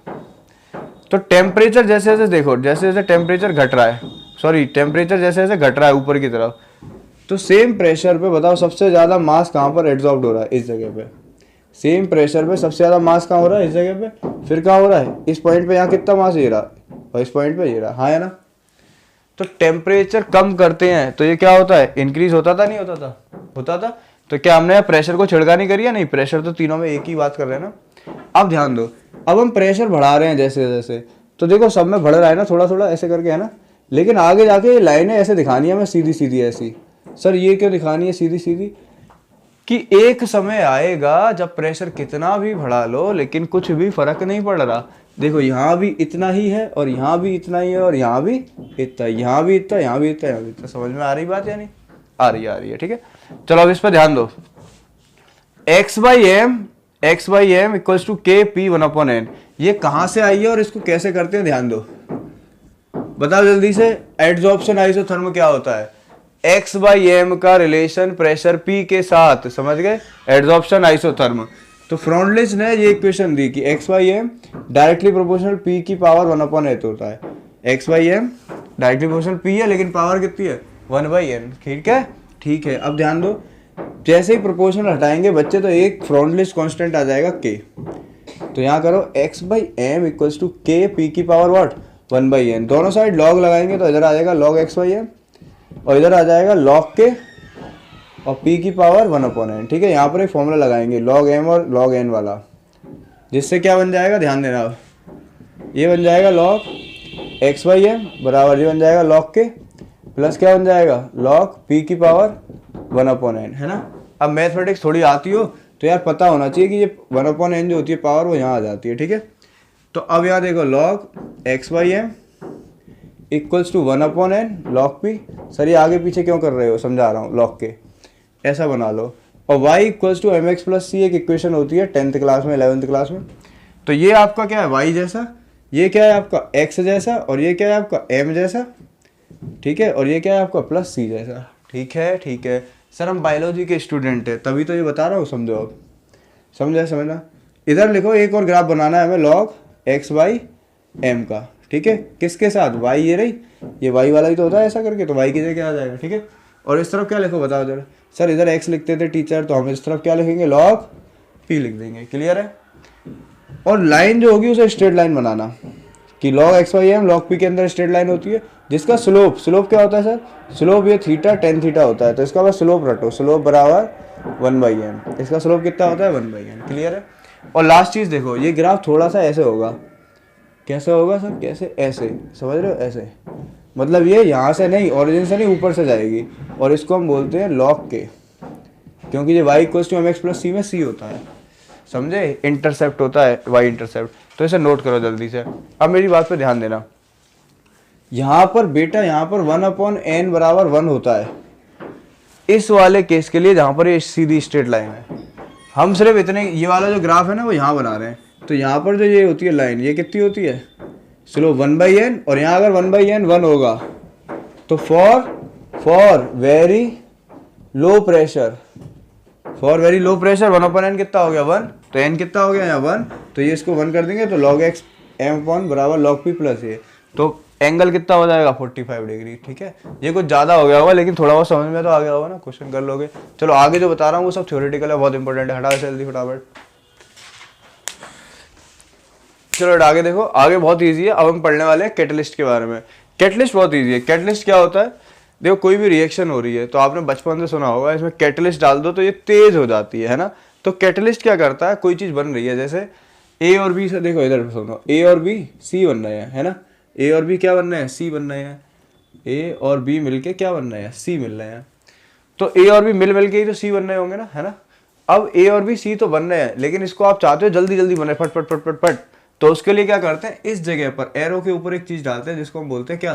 तो टेम्परेचर जैसे जैसे देखो, जैसे जैसे टेम्परेचर घट रहा है, सॉरी टेम्परेचर जैसे जैसे घट रहा है ऊपर की तरफ, तो सेम प्रेशर पे बताओ सबसे ज़्यादा मास कहाँ पर एड्सॉर्ब्ड हो रहा है? इस जगह पे। सेम प्रेशर पे सबसे ज़्यादा मास कहाँ हो रहा है? इस जगह पे। फिर कहाँ हो रहा है? इस पॉइंट पे। यहाँ कितना मास? ये रहा, और इस पॉइंट पे ये रहा, हाँ है ना। तो टेम्परेचर कम करते हैं तो ये क्या होता है? इंक्रीज होता था, नहीं होता था? होता था। तो क्या हमने प्रेशर को छिड़कानी करी है? नहीं, प्रेशर तो तीनों में एक ही बात कर रहे हैं ना। अब ध्यान दो, अब हम प्रेशर बढ़ा रहे हैं जैसे जैसे, तो देखो सब में बढ़ रहा है ना, थोड़ा थोड़ा ऐसे करके, है ना। लेकिन आगे जाके ये लाइनें ऐसे दिखानी है हमें, सीधी सीधी ऐसी। सर ये क्यों दिखानी है सीधी सीधी? कि एक समय आएगा जब प्रेशर कितना भी बढ़ा लो लेकिन कुछ भी फर्क नहीं पड़ रहा। देखो यहाँ भी इतना ही है, और यहाँ भी इतना ही है, और यहाँ भी इतना, यहाँ भी इतना, यहाँ भी इतना, यहाँ भी इतना। समझ में आ रही बात या नहीं आ रही? आ रही है, ठीक है। चलो अब इस पर ध्यान दो। x/m इक्वल्स टू Kp1/n, ये कहाँ से आई है और इसको कैसे करते हैं? ध्यान दो, बताओ जल्दी से। एड्सॉर्प्शन आइसोथर्म क्या होता है? x/m का रिलेशन प्रेशर P के साथ। समझ गए? Adsorption isotherm. तो फ्रॉन्डलिच ने ये इक्वेशन दी कि x/m डायरेक्टली प्रोपोर्शनल P की पावर 1/n होता है। x/m डायरेक्टली प्रोपोर्शनल P है, लेकिन पावर कितनी है? 1/n। ठीक है, ठीक है। अब ध्यान दो, जैसे ही प्रोपोर्शनल हटाएंगे बच्चे तो एक फ्रॉन्डलिच कांस्टेंट आ जाएगा K। तो यहाँ करो x/m equals to K P की पावर व्हाट? 1/n। दोनों साइड लॉग लगाएंगे तो इधर आ जाएगा log x/m, और इधर आ जाएगा log K और P की पावर 1/n। ठीक है, यहाँ पर एक फॉर्मूला लगाएंगे log m और log n वाला, जिससे क्या बन जाएगा? ध्यान देना, ये बन जाएगा log x/m बराबर, ये बन जाएगा log K प्लस क्या बन जाएगा? log P की पावर 1/n, है ना। अब मैथमेटिक्स थोड़ी आती हो तो यार पता होना चाहिए कि ये 1/n जो होती है पावर, वो यहाँ आ जाती है। ठीक है, तो अब यहाँ देखो log x by m equals to 1/n log p। Sir ये आगे पीछे क्यों कर रहे हो, समझा रहा हूँ, log के ऐसा बना लो। और y equals to m x plus c एक इक्वेशन होती है 10th क्लास में 11th क्लास में। तो ये आपका क्या है y जैसा, ये क्या है आपका x जैसा, और ये क्या है आपका m जैसा, ठीक है, और ये क्या है आपका प्लस c जैसा। ठीक है ठीक है सर, हम बायोलॉजी के स्टूडेंट हैं तभी तो ये बता रहा हूँ, समझो अब, समझना। इधर लिखो एक और ग्राफ बनाना है हमें log x बाई m का, ठीक है, किसके साथ, y ये रही, ये y वाला ही तो होता है ऐसा करके, तो y की जगह क्या आ जाएगा, ठीक है। और इस तरफ क्या लिखो बताओ जरा। सर इधर x लिखते थे टीचर, तो हम इस तरफ क्या लिखेंगे, log p लिख देंगे, क्लियर है। और लाइन जो होगी उसे स्ट्रेट लाइन बनाना कि log x by m log p के अंदर स्ट्रेट लाइन होती है जिसका स्लोप क्या होता है सर, स्लोप ये थीटा tan थीटा होता है, तो इसका बस स्लोप रटो, स्लोप बराबर 1/n, इसका स्लोप कितना होता है 1/n, क्लियर है। और लास्ट चीज देखो, ये ग्राफ थोड़ा सा ऐसे होगा, कैसे होगा सर, कैसे, ऐसे, समझ रहे हो, ऐसे, मतलब ये यहाँ से नहीं, ओरिजिन से नहीं, ऊपर से जाएगी, और इसको हम बोलते हैं log के, क्योंकि ये y equals to m x plus c में c होता है, समझे, इंटरसेप्ट होता है y इंटरसेप्ट, तो इसे नोट करो जल्दी से। अब मेरी बात पे ध्यान देना, यहाँ पर बेटा, यहाँ पर 1/n बराबर 1 होता है इस वाले केस के लिए जहाँ पर ये सीधी स्ट्रेट लाइन है। हम सिर्फ इतने, ये वाला जो ग्राफ है ना वो यहाँ बना रहे हैं, तो यहाँ पर जो ये होती है लाइन, ये कितनी होती है, स्लोप 1/n, और यहाँ अगर 1/n 1 होगा तो for very low pressure, 1/n कितना हो गया 1, तो n कितना हो गया यहाँ 1, तो ये इसको 1 कर देंगे, तो log x m बराबर log p प्लस ये, तो एंगल कितना हो जाएगा 45 डिग्री, ठीक है। ये कुछ ज़्यादा हो गया होगा लेकिन थोड़ा बहुत समझ में तो आ गया होगा ना, क्वेश्चन कर लोगे। चलो आगे जो बता रहा हूँ वो सब थ्योरेटिकल है, बहुत इंपॉर्टेंट है, हटा जल्दी फटाफट। चलो आगे देखो, आगे बहुत ईजी है। अब हम पढ़ने वाले हैं कैटलिस्ट के बारे में। कैटलिस्ट बहुत ईजी है। कैटलिस्ट क्या होता है, देखो कोई भी रिएक्शन हो रही है तो आपने बचपन से सुना होगा, इसमें कैटलिस्ट डाल दो तो ये तेज हो जाती है ना। तो कैटलिस्ट क्या करता है, कोई चीज़ बन रही है, जैसे ए और बी से, देखो इधर सुनो, ए और बी सी बन रहे हैं, है ना, ए और बी क्या बन रहे हैं, सी बन रहे हैं, ए और बी मिलके क्या बन रहे हैं, सी मिल रहे हैं। तो ए और बी मिल के ही तो सी बन रहे होंगे ना, है ना। अब ए और बी सी तो बन रहे हैं, लेकिन इसको आप चाहते हो जल्दी जल्दी बने, फट फट फट फट फट, तो उसके लिए क्या करते हैं, इस जगह पर एरो के ऊपर एक चीज डालते हैं जिसको हम बोलते हैं क्या,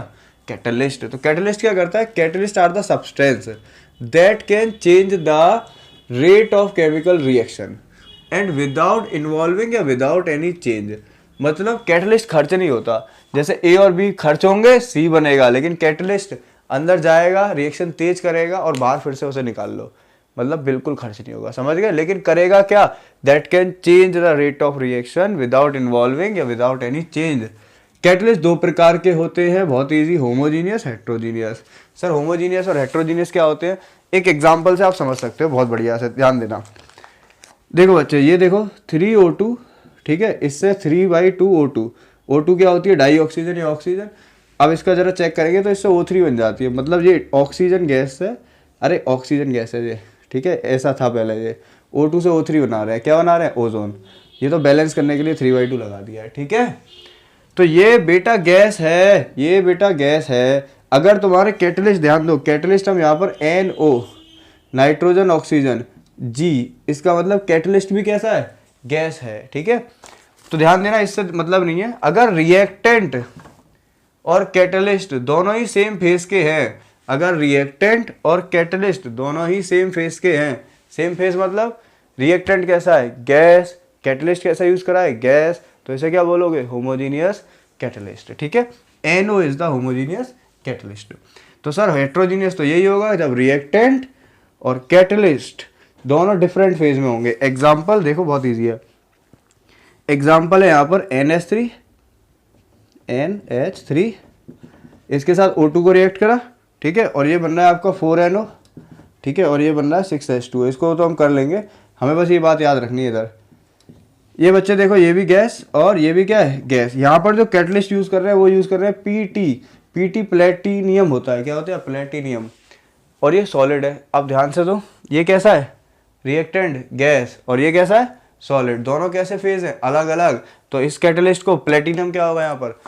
कैटलिस्ट। तो कैटलिस्ट क्या करता है, catalyst are the substance that can change the rate of chemical reaction and without involving या विदाउट एनी चेंज। मतलब कैटलिस्ट खर्च नहीं होता, जैसे ए और बी खर्च होंगे सी बनेगा, लेकिन कैटलिस्ट अंदर जाएगा, रिएक्शन तेज करेगा और बाहर फिर से उसे निकाल लो, मतलब बिल्कुल खर्च नहीं होगा, समझ गए। लेकिन करेगा क्या, that can change the rate of reaction without involving या विदाउट एनी चेंज। कैटलिस्ट दो प्रकार के होते हैं, बहुत easy, homogeneous, heterogeneous. Sir homogeneous और हेट्रोजीनियस क्या होते हैं, एक एग्जांपल से आप समझ सकते हो बहुत बढ़िया से, ध्यान देना। देखो बच्चे, ये देखो 3O2, ठीक है, इससे 3/2O2, O2 क्या होती है, डाई ऑक्सीजन या ऑक्सीजन। अब इसका जरा चेक करेंगे तो इससे O3 बन जाती है, मतलब ये ऑक्सीजन गैस है, अरे ऑक्सीजन गैस है ये, ठीक है, ऐसा था पहले, ये O2 से O3 बना रहे हैं, क्या बना रहे हैं, ओजोन। ये तो बैलेंस करने के लिए 3/2 लगा दिया है, ठीक है। तो ये बेटा गैस है, ये बेटा गैस है। अगर तुम्हारे कैटलिस्ट, ध्यान दो, कैटलिस्ट हम यहाँ पर NO, नाइट्रोजन ऑक्सीजन, G, इसका मतलब कैटलिस्ट भी कैसा है, गैस है, ठीक है। तो ध्यान देना, इससे मतलब नहीं है, अगर रिएक्टेंट और कैटलिस्ट दोनों ही सेम फेस के हैं, अगर रिएक्टेंट और कैटलिस्ट दोनों ही सेम फेस के हैं, सेम फेस मतलब रिएक्टेंट कैसा है, गैस, कैटलिस्ट कैसा यूज करा है, गैस, तो इसे क्या बोलोगे, होमोजीनियस कैटलिस्ट, ठीक है। NO is the homogeneous catalyst. तो सर हेट्रोजीनियस तो यही होगा जब रिएक्टेंट और कैटलिस्ट दोनों डिफरेंट फेज में होंगे। एग्जाम्पल देखो, बहुत ईजी है। एग्जाम्पल है यहाँ पर NH3, इसके साथ O2 को रिएक्ट करा, ठीक है, और ये बन रहा है आपका 4NO, ठीक है, और ये बन रहा है 6H2। इसको तो हम कर लेंगे, हमें बस ये बात याद रखनी है इधर। ये बच्चे देखो, ये भी गैस और ये भी क्या है, गैस। यहाँ पर जो कैटलिस्ट यूज कर रहे हैं वो यूज कर रहे हैं पीटी प्लेटिनियम होता है, क्या होता है, प्लेटिनियम, और ये सॉलिड है। अब ध्यान से दो, ये कैसा है, रिएक्टेंट गैस, और ये कैसा है, सॉलिड, दोनों कैसे फेज है, अलग अलग। तो इस कैटलिस्ट को प्लेटिनम क्या होगा यहाँ पर,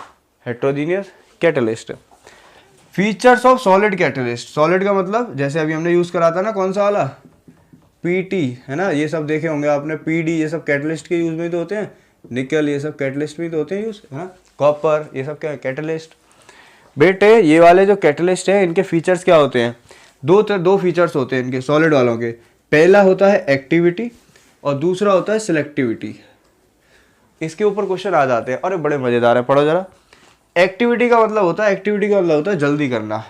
heterogeneous catalyst. Features of solid catalyst, solid का मतलब जैसे अभी हमने यूज करा था ना, कौन सा वाला, पीटी, है ना, ये सब देखे होंगे आपने, पीडी, ये सब कैटलिस्ट के यूज में तो होते हैं। निकल, ये सब कैटलिस्ट भी तो होते हैं यूज, है ना, कॉपर, ये सब क्या है, कैटलिस्ट। बेटे ये वाले जो कैटलिस्ट है इनके फीचर्स क्या होते हैं, दो फीचर्स होते हैं इनके सॉलिड वालों के। पहला होता है एक्टिविटी और दूसरा होता है सिलेक्टिविटी। इसके ऊपर क्वेश्चन आ जाते हैं, अरे बड़े मजेदार है, पढ़ो जरा। एक्टिविटी का मतलब होता है जल्दी करना,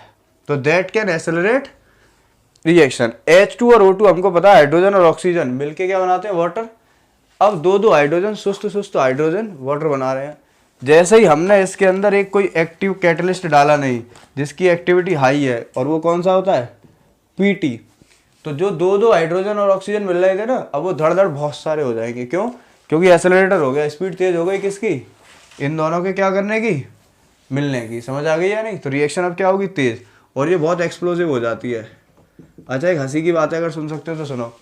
तो that can accelerate reaction. H2 और O2 हमको पता है हाइड्रोजन और ऑक्सीजन मिलके क्या बनाते हैं, वाटर। अब दो हाइड्रोजन सुस्त हाइड्रोजन वाटर बना रहे हैं। जैसे ही हमने इसके अंदर एक कोई एक्टिव कैटलिस्ट डाला नहीं जिसकी एक्टिविटी हाई है, और वो कौन सा होता है, Pt, तो जो दो हाइड्रोजन और ऑक्सीजन मिल रहे थे ना, अब वो धड़ बहुत सारे हो जाएंगे। क्यों? क्योंकि एक्सेलरेटर हो गया, स्पीड तेज हो गई किसकी, इन दोनों के क्या करने की, मिलने की। समझ आ गई या नहीं? तो रिएक्शन अब क्या होगी, तेज, और ये बहुत एक्सप्लोसिव हो जाती है। अच्छा एक हंसी की बात है, अगर सुन सकते हो तो सुनो।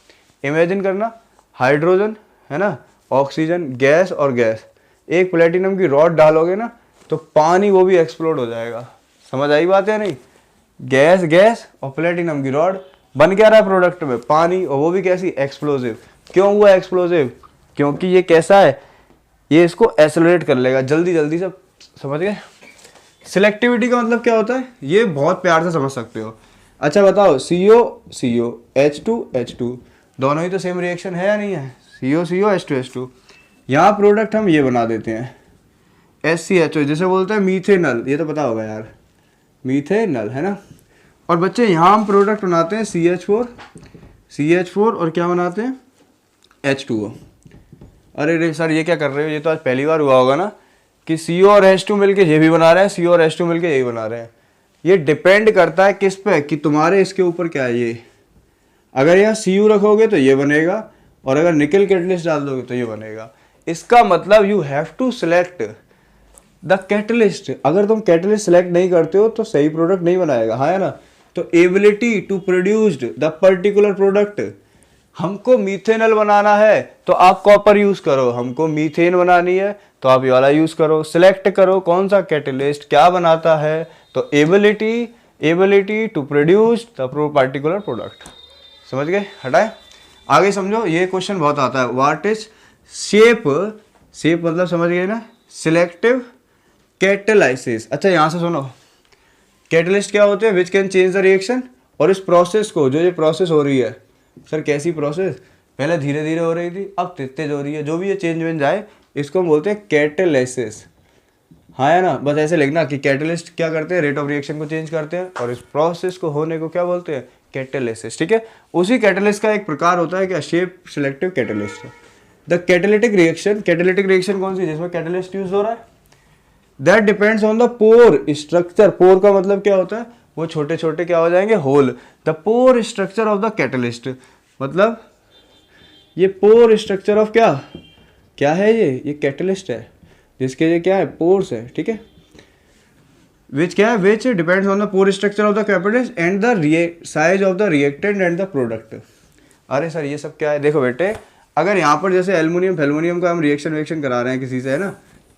इमेजिन करना, हाइड्रोजन है ना, ऑक्सीजन, गैस और गैस, एक प्लेटिनम की रॉड डालोगे ना तो पानी वो भी एक्सप्लोड हो जाएगा। समझ आई बात है नहीं? गैस और प्लेटिनम की रॉड, बन क्या रहा है प्रोडक्ट में, पानी, और वो भी कैसी, एक्सप्लोसिव। क्यों हुआ एक्सप्लोसिव? क्योंकि ये कैसा है, ये इसको एक्सेलरेट कर लेगा जल्दी से। समझ गए? सिलेक्टिविटी का मतलब क्या होता है, ये बहुत प्यार से समझ सकते हो। अच्छा बताओ, CO H2 दोनों ही तो सेम रिएक्शन है या नहीं है, CO H2 यहाँ प्रोडक्ट हम ये बना देते हैं SCHO, जिसे बोलते हैं मीथेनल, ये तो पता होगा यार, मीथेनल, है ना। और बच्चे यहाँ हम प्रोडक्ट बनाते हैं CH4 और क्या बनाते हैं, H2O। अरे सर ये क्या कर रहे हो, ये तो आज पहली बार हुआ होगा ना कि CO और H2 मिलके ये भी बना रहे हैं, CO और H2 मिलके ये भी बना रहे हैं। ये डिपेंड करता है किस पे, कि तुम्हारे इसके ऊपर क्या है। ये अगर यहाँ Cu रखोगे तो ये बनेगा, और अगर निकल कैटलिस्ट डाल दोगे तो ये बनेगा। इसका मतलब you have to select the catalyst. अगर तुम कैटलिस्ट सेलेक्ट नहीं करते हो तो सही प्रोडक्ट नहीं बनाएगा, हाँ है ना। तो ability to produced the particular product, हमको मीथेनल बनाना है तो आप कॉपर यूज करो, हमको मीथेन बनानी है तो आप ये वाला यूज करो। सिलेक्ट करो कौन सा कैटलिस्ट क्या बनाता है, तो ability to produce the particular product. समझ गए? हटाए आगे समझो, ये क्वेश्चन बहुत आता है। व्हाट इज शेप मतलब समझ गए ना, सिलेक्टिव कैटेलाइसिस। अच्छा यहाँ से सुनो, कैटलिस्ट क्या होते हैं, which can change the reaction. और इस प्रोसेस को, जो ये प्रोसेस हो रही है, सर कैसी प्रोसेस, पहले धीरे धीरे हो रही थी अब तेज तेज हो रही है, जो भी ये चेंज वेंज आए इसको हम बोलते हैं कैटेलाइसिस, हाँ है ना। बस ऐसे लिखना कि कैटलिस्ट क्या करते हैं, रेट ऑफ रिएक्शन को चेंज करते हैं, और इस प्रोसेस को होने को क्या बोलते हैं, कैटेलिसिस। ठीक है, उसी कैटलिस्ट का एक प्रकार होता है क्या, shape selective catalyst. The catalytic reaction कौन सी, जिसमें कैटलिस्ट यूज हो रहा है, that depends on the pore structure. Pore का मतलब क्या होता है, वो छोटे छोटे क्या हो जाएंगे, hole. The pore structure of the catalyst, मतलब ये पोर स्ट्रक्चर ऑफ क्या है, ये कैटलिस्ट है जिसके ये क्या है, पोर्स है। ठीक है, विच क्या है, which depends on the pore structure of the catalyst and the size of the reactant and the product. अरे सर ये सब क्या है, देखो बेटे, अगर यहाँ पर जैसे एल्युमिनियम का हम रिएक्शन करा रहे हैं किसी से, है ना,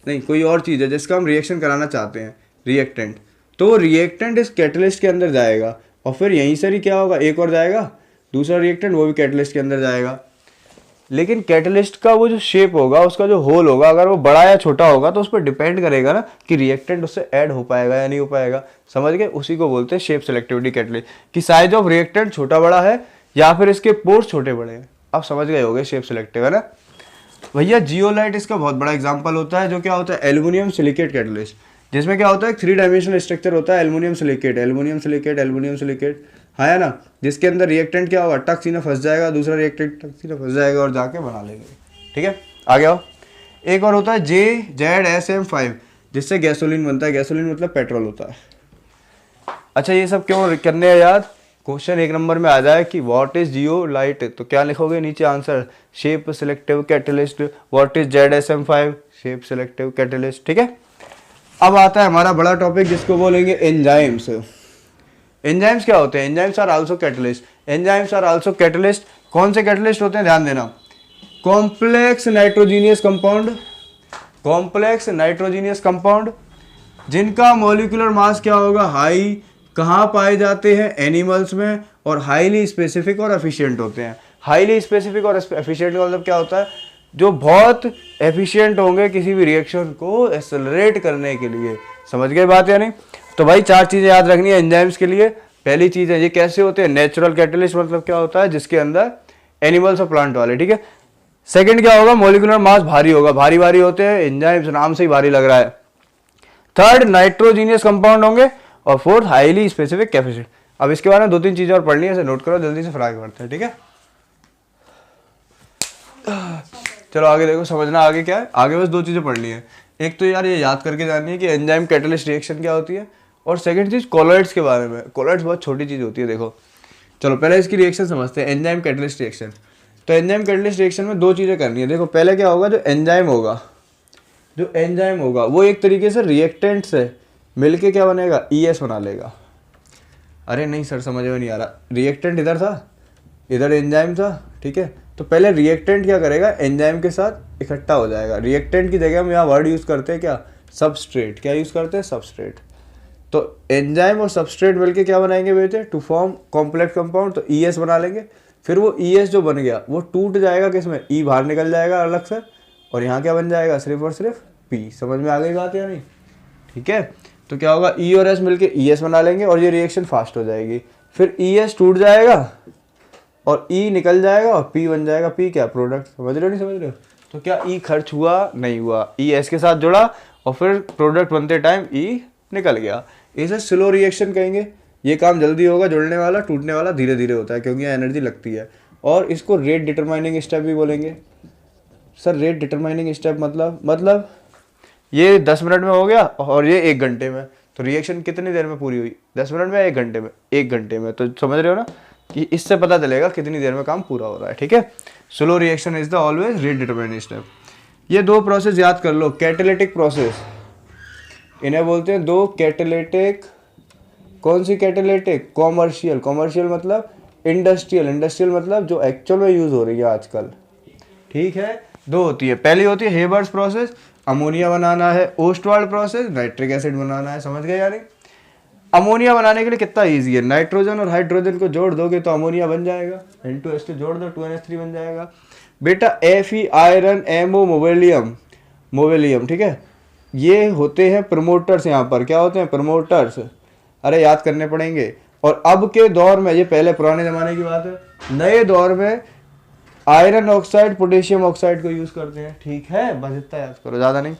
नहीं कोई और चीज़ है जिसका हम रिएक्शन कराना चाहते हैं, रिएक्टेंट, तो रिएक्टेंट इस कैटलिस्ट के अंदर जाएगा, और फिर यहीं से ही क्या होगा, एक और जाएगा दूसरा रिएक्टेंट, वो भी कैटलिस्ट के अंदर जाएगा। लेकिन कैटलिस्ट का वो जो शेप होगा, उसका जो होल होगा, अगर वो बड़ा या छोटा होगा तो उस पर डिपेंड करेगा ना कि रिएक्टेंट उससे ऐड हो पाएगा या नहीं हो पाएगा। समझ गए? उसी को बोलते हैं शेप सिलेक्टिविटी कैटलिस्ट, कि साइज ऑफ रिएक्टेंट छोटा बड़ा है या फिर इसके पोर्स छोटे बड़े हैं। आप समझ गए होगे शेप सिलेक्टिव, है ना भैया। जियोलाइट इसका बहुत बड़ा एग्जाम्पल होता है, जो क्या होता है, एल्युमिनियम सिलिकेट कैटलिस्ट, जिसमें क्या होता है, 3 डायमेंशनल स्ट्रक्चर होता है, एल्युमिनियम सिलिकेट, है ना, जिसके अंदर रिएक्टेंट क्या होगा, टक सीना फंस जाएगा, दूसरा रिएक्टेंट टक सीना फंस जाएगा और जाके बना लेंगे। ठीक है, आगे आओ। एक और होता है JZSM5, जिससे गैसोलीन बनता है। गैसोलीन मतलब पेट्रोल होता है। अच्छा ये सब क्यों करने हैं याद, क्वेश्चन 1 नंबर में आ जाए कि व्हाट इज जियोलाइट, तो क्या लिखोगे नीचे answer, shape selective catalyst. What is ZSM5, shape selective catalyst. ठीक है, अब आता है हमारा बड़ा टॉपिक जिसको बोलेंगे एंजाइम्स। एंजाइम्स क्या होते हैं, एंजाइम्स आर आल्सो कैटलिस्ट। कौन से कैटलिस्ट होते हैं, ध्यान देना, कॉम्प्लेक्स नाइट्रोजीनियस कंपाउंड, जिनका मॉलिक्यूलर मास क्या होगा, हाई। कहाँ पाए जाते हैं, एनिमल्स में, और हाईली स्पेसिफिक और एफिशिएंट होते हैं। हाईली स्पेसिफिक और एफिशिएंट का मतलब क्या होता है, जो बहुत एफिशिएंट होंगे किसी भी रिएक्शन को एक्सेलरेट करने के लिए। समझ गए बात या नहीं? तो भाई 4 चीज़ें याद रखनी है एंजाइम्स के लिए। पहली चीज़ है ये कैसे होते हैं, नेचुरल कैटलिस्ट मतलब क्या होता है, जिसके अंदर एनिमल्स और प्लांट वाले, ठीक है। सेकंड क्या होगा, मॉलिक्यूलर मास भारी होगा, भारी भारी होते हैं एंजाइम्स, नाम से ही भारी लग रहा है। थर्ड नाइट्रोजीनियस कंपाउंड होंगे, और फोर्थ हाईली स्पेसिफिक कैपेसिटी। अब इसके बारे में 2-3 चीजें और पढ़नी है, इसे नोट करो, जल्दी से फ्राई करते हैं, ठीक है। चलो आगे देखो, समझना आगे क्या है। आगे बस 2 चीजें पढ़नी है। एक तो यार ये याद करके जाननी है कि एंजाइम कैटलिस्ट रिएक्शन क्या होती है, और सेकंड चीज कोलॉइड्स के बारे में। कोलॉइड्स बहुत छोटी चीज होती है, देखो। चलो पहले इसकी रिएक्शन समझते हैं, एंजाइम कैटलिस्ट रिएक्शन। तो एंजाइम कैटलिस्ट रिएक्शन में 2 चीजें करनी है। देखो पहले क्या होगा, जो एंजाइम होगा वो एक तरीके से रिएक्टेंट से मिलके क्या बनेगा, ES बना लेगा। अरे नहीं सर समझ में नहीं आ रहा, रिएक्टेंट इधर था, इधर एंजाइम था, ठीक है। तो पहले रिएक्टेंट क्या करेगा, एंजाइम के साथ इकट्ठा हो जाएगा। रिएक्टेंट की जगह हम यहाँ वर्ड यूज करते हैं क्या, सबस्ट्रेट। क्या यूज करते हैं, सबस्ट्रेट। तो एंजाइम और सबस्ट्रेट मिलके क्या बनाएंगे बेटे, टू फॉर्म कॉम्प्लेक्स कंपाउंड, तो ES बना लेंगे। फिर वो ES जो बन गया वो टूट जाएगा किसमें, E बाहर निकल जाएगा अलग से, और यहाँ क्या बन जाएगा, सिर्फ और सिर्फ P। समझ में आ गई बात या नहीं? ठीक है। तो क्या होगा, E और S मिलके ES बना लेंगे, और ये रिएक्शन फास्ट हो जाएगी। फिर ES टूट जाएगा और E निकल जाएगा, और P बन जाएगा। P क्या, प्रोडक्ट। समझ रहे हो नहीं समझ रहे हो? तो क्या E खर्च हुआ, नहीं हुआ, E S के साथ जुड़ा, और फिर प्रोडक्ट बनते टाइम E निकल गया। इसे स्लो रिएक्शन कहेंगे। ये काम जल्दी होगा, जुड़ने वाला टूटने वाला धीरे धीरे होता है, क्योंकि यहाँ एनर्जी लगती है। और इसको रेट डिटरमाइनिंग स्टेप भी बोलेंगे। सर रेट डिटरमाइनिंग स्टेप मतलब ये 10 मिनट में हो गया और ये 1 घंटे में, तो रिएक्शन कितनी देर में पूरी हुई, 10 मिनट में, 1 घंटे में, 1 घंटे में। तो समझ रहे हो ना कि इससे पता चलेगा कितनी देर में काम पूरा हो रहा है, ठीक है। Slow reaction is the always rate determining step. ये 2 प्रोसेस याद कर लो। कैटालिटिक प्रोसेस, इन्हें बोलते हैं 2 कैटालिटिक। कौन सी कैटालिटिक, कॉमर्शियल। कॉमर्शियल मतलब इंडस्ट्रियल। इंडस्ट्रियल मतलब जो एक्चुअल में यूज हो रही है आजकल, ठीक है। 2 होती है। पहली होती है हेबर्स प्रोसेस, अमोनिया बनाना है। ओस्टवाल्ड प्रोसेस, नाइट्रिक एसिड बनाना है। समझ गए यानी? अमोनिया बनाने के लिए कितना इजी है, नाइट्रोजन और हाइड्रोजन को जोड़ दोगे तो अमोनिया बन जाएगा। N2H2 जोड़ दो, 2NH3 बन जाएगा बेटा। Fe आयरन, MO मोवेलियम, ठीक है। ये होते हैं प्रमोटर्स। यहाँ पर क्या होते हैं, प्रमोटर्स। अरे याद करने पड़ेंगे। और अब के दौर में, ये पहले पुराने जमाने की बात है, नए दौर में आयरन ऑक्साइड, पोटेशियम ऑक्साइड को यूज करते हैं, ठीक है। बस इतना याद करो, ज्यादा नहीं।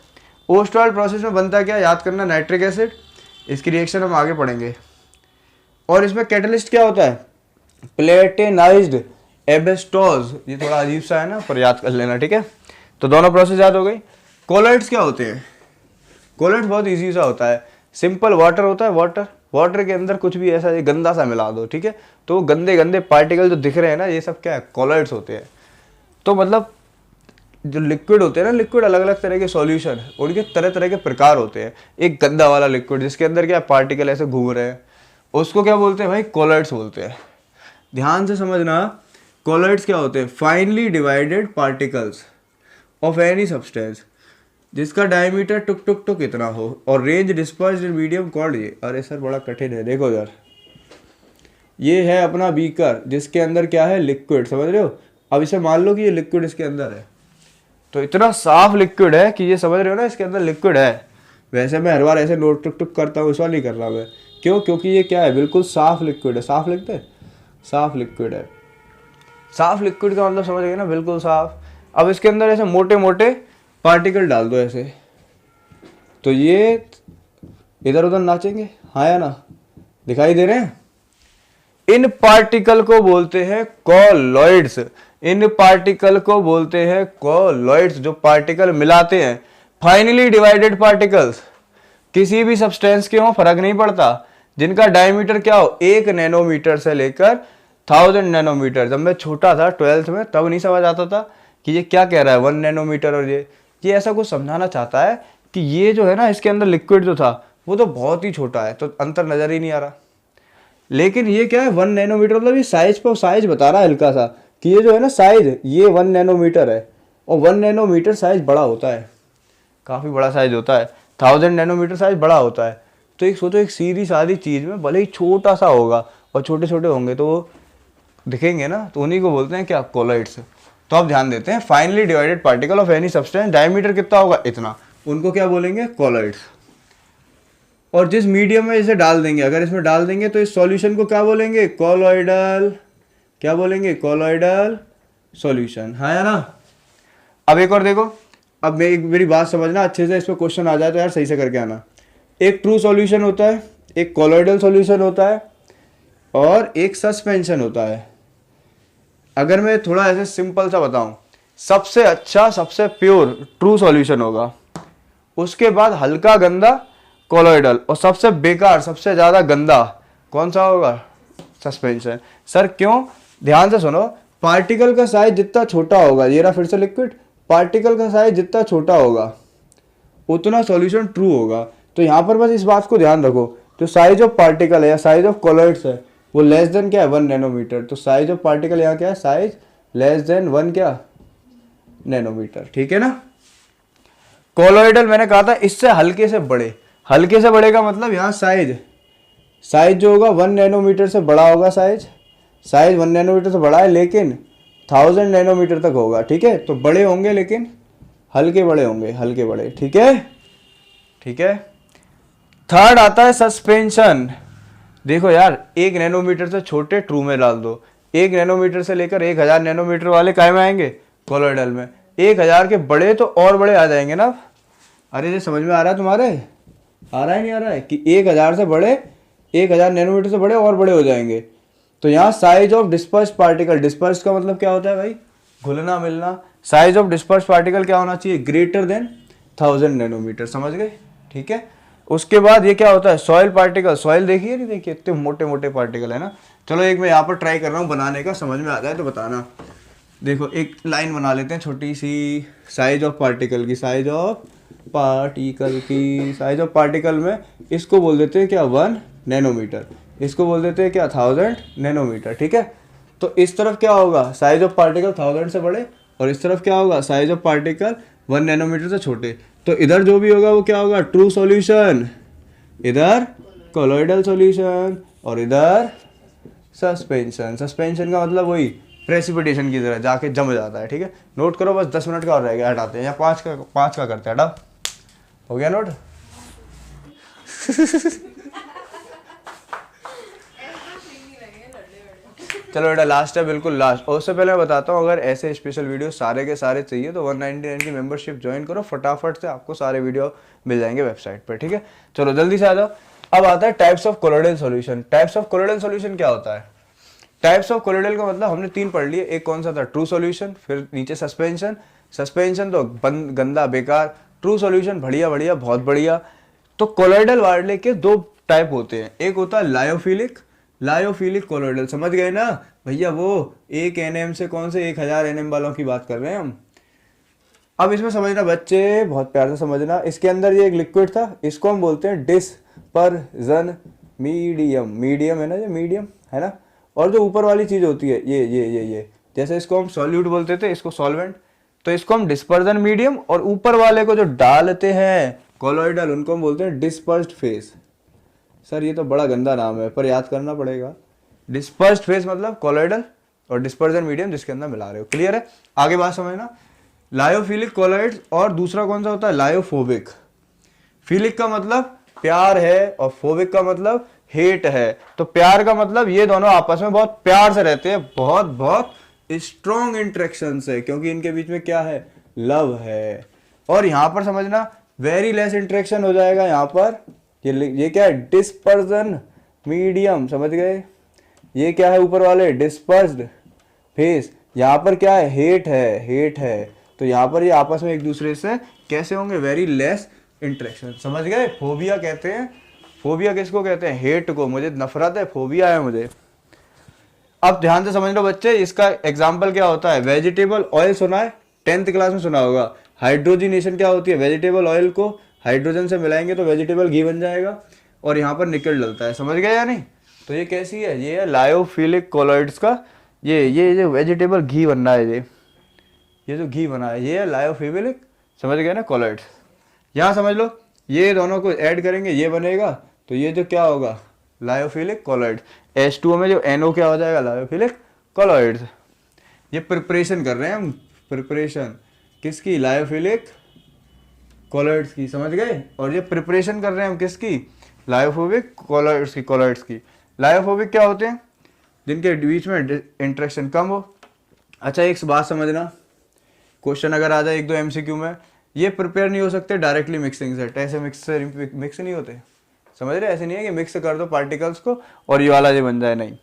ओस्टवाल्ड प्रोसेस में बनता क्या, याद करना, नाइट्रिक एसिड। इसकी रिएक्शन हम आगे पढ़ेंगे। और इसमें कैटलिस्ट क्या होता है, प्लेटिनाइज्ड एबेस्टोज। ये थोड़ा अजीब सा है ना, पर याद कर लेना, ठीक है। तो दोनों प्रोसेस याद हो गई। कोलॉइड्स क्या होते हैं, कोलॉइड्स बहुत इजी सा होता है। सिंपल वाटर होता है, वाटर के अंदर कुछ भी ऐसा गंदा सा मिला दो, ठीक है। तो वो गंदे गंदे पार्टिकल जो दिख रहे हैं ना, ये सब क्या है, कोलॉइड्स होते हैं। तो मतलब जो लिक्विड होते हैं ना, लिक्विड अलग अलग तरह के सॉल्यूशन, उनके तरह तरह के प्रकार होते हैं। एक गंदा वाला लिक्विड जिसके अंदर क्या पार्टिकल ऐसे घूम रहे हैं, उसको क्या बोलते हैं भाई, कोलॉइड्स बोलते हैं। ध्यान से समझना, कोलॉइड्स क्या होते हैं, finally divided particles of any substance जिसका डायमीटर टुक टुक टुक इतना हो और range dispersed in medium called. ये अरे सर बड़ा कठिन है, देखो यार, ये है अपना बीकर जिसके अंदर क्या है, लिक्विड। समझ रहे हो? अब इसे मान लो कि ये लिक्विड इसके अंदर है, तो इतना साफ लिक्विड है कि ये समझ रहे हो ना, इसके अंदर लिक्विड है। वैसे मैं हर बार ऐसे नोट टुक टुक करता हूँ, इस बार नहीं कर रहा मैं। क्यों? क्योंकि ये क्या है, बिल्कुल साफ लिक्विड है। साफ लिखते हैं, साफ लिक्विड है। साफ लिक्विड का मतलब समझ गए ना, बिल्कुल साफ। अब इसके अंदर ऐसे मोटे मोटे पार्टिकल डाल दो ऐसे, तो ये इधर उधर नाचेंगे, हाँ या ना, दिखाई दे रहे हैं। इन पार्टिकल को बोलते हैं कोलॉइड्स। इन पार्टिकल को बोलते हैं कोलॉइड्स, जो पार्टिकल मिलाते हैं। फाइनली डिवाइडेड पार्टिकल्स किसी भी सब्सटेंस के हो, फर्क नहीं पड़ता, जिनका डायमीटर क्या हो, 1 नैनोमीटर से लेकर 1000 नैनोमीटर। जब मैं छोटा था 12th में, तब नहीं समझ आता था कि ये क्या कह रहा है 1 नैनोमीटर। और ये ऐसा कुछ समझाना चाहता है कि ये जो है ना, इसके अंदर लिक्विड जो था वो तो बहुत ही छोटा है, तो अंतर नजर ही नहीं आ रहा। लेकिन ये क्या है, 1 नैनोमीटर, मतलब ये साइज पर साइज बता रहा है हल्का सा, कि ये जो है ना साइज, ये 1 नैनोमीटर है। और 1 नैनोमीटर साइज बड़ा होता है, काफ़ी बड़ा साइज होता है। 1000 नैनोमीटर साइज बड़ा होता है। तो एक सोचो, एक सीधी सादी चीज़ में भले ही छोटा सा होगा और छोटे छोटे होंगे तो वो दिखेंगे ना, तो उन्हीं को बोलते हैं क्या, कोलॉइड्स। तो अब ध्यान देते हैं, finally divided particle of any substance, diameter कितना होगा, इतना, उनको क्या बोलेंगे, कॉलॉइड्स। और जिस मीडियम में इसे डाल देंगे, अगर इसमें डाल देंगे तो इस सॉल्यूशन को क्या बोलेंगे, कॉलॉइडल, क्या बोलेंगे, कॉलॉइडल सॉल्यूशन, है या ना। अब एक और देखो, अब मेरी बात समझना अच्छे से, इस पर क्वेश्चन आ जाए तो यार सही से करके आना। एक ट्रू सॉल्यूशन होता है, एक कॉलॉइडल सॉल्यूशन होता है, और एक सस्पेंशन होता है। अगर मैं थोड़ा ऐसे सिंपल सा बताऊं, सबसे अच्छा, सबसे प्योर ट्रू सॉल्यूशन होगा, उसके बाद हल्का गंदा कॉलॉइडल, और सबसे बेकार, सबसे ज्यादा गंदा कौन सा होगा, सस्पेंशन। सर क्यों, ध्यान से सुनो, पार्टिकल का साइज जितना छोटा होगा, ये रहा फिर से लिक्विड, पार्टिकल का साइज जितना छोटा होगा उतना सॉल्यूशन ट्रू होगा। तो यहाँ पर बस इस बात को ध्यान रखो, जो साइज ऑफ पार्टिकल है या साइज ऑफ कॉलॉइड्स है वो लेस देन क्या है, 1 नैनोमीटर। तो साइज ऑफ पार्टिकल यहाँ क्या है, साइज लेस देन 1 क्या, नैनोमीटर, ठीक है ना। कॉलॉइडल मैंने कहा था इससे हल्के से बड़े, हल्के से बड़े का मतलब यहाँ साइज जो होगा 1 नैनोमीटर से बड़ा होगा, साइज 1 नैनोमीटर से बड़ा है, लेकिन 1000 नैनोमीटर तक होगा, ठीक है। तो बड़े होंगे लेकिन हल्के बड़े होंगे, हल्के बड़े, ठीक है, ठीक है। थर्ड आता है सस्पेंशन। देखो यार, 1 नैनोमीटर से छोटे ट्रू में डाल दो, 1 नैनोमीटर से लेकर 1000 नैनोमीटर वाले काय में आएंगे, कॉलॉइडल में। 1000 के बड़े तो और बड़े आ जाएंगे ना। अरे ये समझ में आ रहा है तुम्हारे, आ रहा है नहीं आ रहा है, कि 1000 से बड़े, 1000 नैनोमीटर से बड़े और बड़े हो जाएंगे। तो यहाँ size of disperse particle, disperse का मतलब क्या होता है भाई, घुलना मिलना। साइज ऑफ डिस्पर्स पार्टिकल क्या होना चाहिए, ग्रेटर देन 1000 नैनोमीटर, समझ गए, ठीक है। उसके बाद ये क्या होता है, सॉइल पार्टिकल। सॉइल देखिए, नहीं देखिए, इतने मोटे मोटे पार्टिकल है ना। चलो एक मैं यहाँ पर ट्राई कर रहा हूँ बनाने का, समझ में आ जाए तो बताना। देखो एक लाइन बना लेते हैं छोटी सी, साइज ऑफ पार्टिकल की, साइज ऑफ पार्टिकल की, साइज ऑफ पार्टिकल में इसको बोल देते हैं क्या, 1 नैनोमीटर, इसको बोल देते हैं क्या, 1000 नैनोमीटर, ठीक है। तो इस तरफ क्या होगा, साइज ऑफ पार्टिकल 1000 से बड़े, और इस तरफ क्या होगा, साइज ऑफ पार्टिकल 1 नैनोमीटर से छोटे। तो इधर जो भी होगा वो क्या होगा, ट्रू सॉल्यूशन, इधर कॉलॉइडल सॉल्यूशन, और इधर सस्पेंशन। सस्पेंशन का मतलब वही प्रेसिपिटेशन की तरह जाके जम जाता है, ठीक है। नोट करो, बस 10 मिनट का और रह गया, हटाते हैं, या 5 का करते हैं, हटा, हो गया नोट। चलो बेटा लास्ट है, बिल्कुल लास्ट। और उससे पहले मैं बताता हूँ, अगर ऐसे स्पेशल वीडियो सारे के सारे चाहिए तो 199 की मेंबरशिप ज्वाइन करो, फटाफट से आपको सारे वीडियो मिल जाएंगे वेबसाइट पर, ठीक है। चलो जल्दी से आ जाओ। अब आता है types of colloidal solution. Types of colloidal solution क्या होता है, टाइप्स ऑफ कॉलॉइडल का मतलब हमने 3 पढ़ लिए। एक कौन सा था, ट्रू सॉल्यूशन, फिर नीचे सस्पेंशन। सस्पेंशन तो गंदा बेकार, ट्रू सॉल्यूशन बढ़िया बढ़िया बहुत बढ़िया। तो कॉलॉइडल वाले के 2 टाइप होते हैं, एक होता है लायोफिलिक, लायोफिलिक कॉलॉइडल, समझ गए ना भैया, वो 1 nm से कौन से 1000 nm वालों की बात कर रहे हैं हम। अब इसमें समझना बच्चे, बहुत प्यार से समझना, इसके अंदर ये एक लिक्विड था, इसको हम बोलते हैं डिस्पर्जन मीडियम। मीडियम है ना, ये मीडियम है ना। और जो ऊपर वाली चीज होती है ये जैसे इसको हम सॉल्यूट बोलते थे, इसको सॉल्वेंट, तो इसको हम डिस्पर्जन मीडियम, और ऊपर वाले को जो डालते हैं कॉलॉइडल उनको हम बोलते हैं डिस्पर्स्ड फेस। सर ये तो बड़ा गंदा नाम है पर याद करना पड़ेगा। डिस्पर्स्ड फेस मतलब कॉलॉइडल, और डिस्पर्जन मीडियम जिसके अंदर मिला रहे हो, क्लियर है। आगे बात समझना, लायोफिलिक कॉलॉइड्स, और दूसरा कौन सा होता है, लायोफोबिक। फिलिक का मतलब प्यार है, और फोबिक का मतलब हेट है। तो प्यार का मतलब ये दोनों आपस में बहुत प्यार से रहते हैं, बहुत बहुत स्ट्रॉन्ग इंटरेक्शन है, क्योंकि इनके बीच में क्या है, लव है। और यहां पर समझना वेरी लेस इंटरेक्शन हो जाएगा यहाँ पर, ये क्या है, डिस्पर्जन मीडियम, समझ गए। ये क्या है ऊपर वाले, डिस्पर्स्ड फेस, यहाँ पर क्या है, हेट है। तो यहाँ पर ये आपस में एक दूसरे से कैसे होंगे, वेरी लेस इंटरेक्शन, समझ गए। फोबिया कहते हैं, फोबिया किसको कहते हैं, हेट को। मुझे नफरत है, फोबिया है मुझे। अब ध्यान से समझ लो बच्चे, इसका एग्जाम्पल क्या होता है, वेजिटेबल ऑयल सुना है, 10th क्लास में सुना होगा। हाइड्रोजिनेशन क्या होती है, वेजिटेबल ऑयल को हाइड्रोजन से मिलाएंगे तो वेजिटेबल घी बन जाएगा, और यहाँ पर निकल डलता है, समझ गए या नहीं। तो ये कैसी है, ये है लायोफिलिक कॉलॉइड्स का, ये जो वेजिटेबल घी बन रहा है, ये जो घी बना है ये है लायोफिलिक, समझ गए ना, कॉलॉइड्स। यहाँ समझ लो, ये दोनों को ऐड करेंगे ये बनेगा, तो ये जो क्या होगा, लायोफिलिक कॉलॉइड्स। H2O में जो NO क्या हो जाएगा, लायोफिलिक कॉलॉइड्स। ये प्रिपरेशन कर रहे हैं हम, प्रिपरेशन किसकी, लायोफिलिक कॉलॉइड्स की, समझ गए। और ये प्रिपरेशन कर रहे हैं हम किसकी, लायोफोबिक कॉलॉइड्स की, कॉलॉइड्स की। लायोफोबिक क्या होते हैं, जिनके बीच में इंटरेक्शन कम हो। अच्छा एक बात समझना, क्वेश्चन अगर आ जाए 1-2 MCQ में, ये प्रिपेयर नहीं हो सकते डायरेक्टली मिक्सिंग से, ऐसे मिक्स नहीं होते, समझ रहे। ऐसे नहीं है कि मिक्स कर दो पार्टिकल्स को और ये वाला ये बन जाए, नहीं।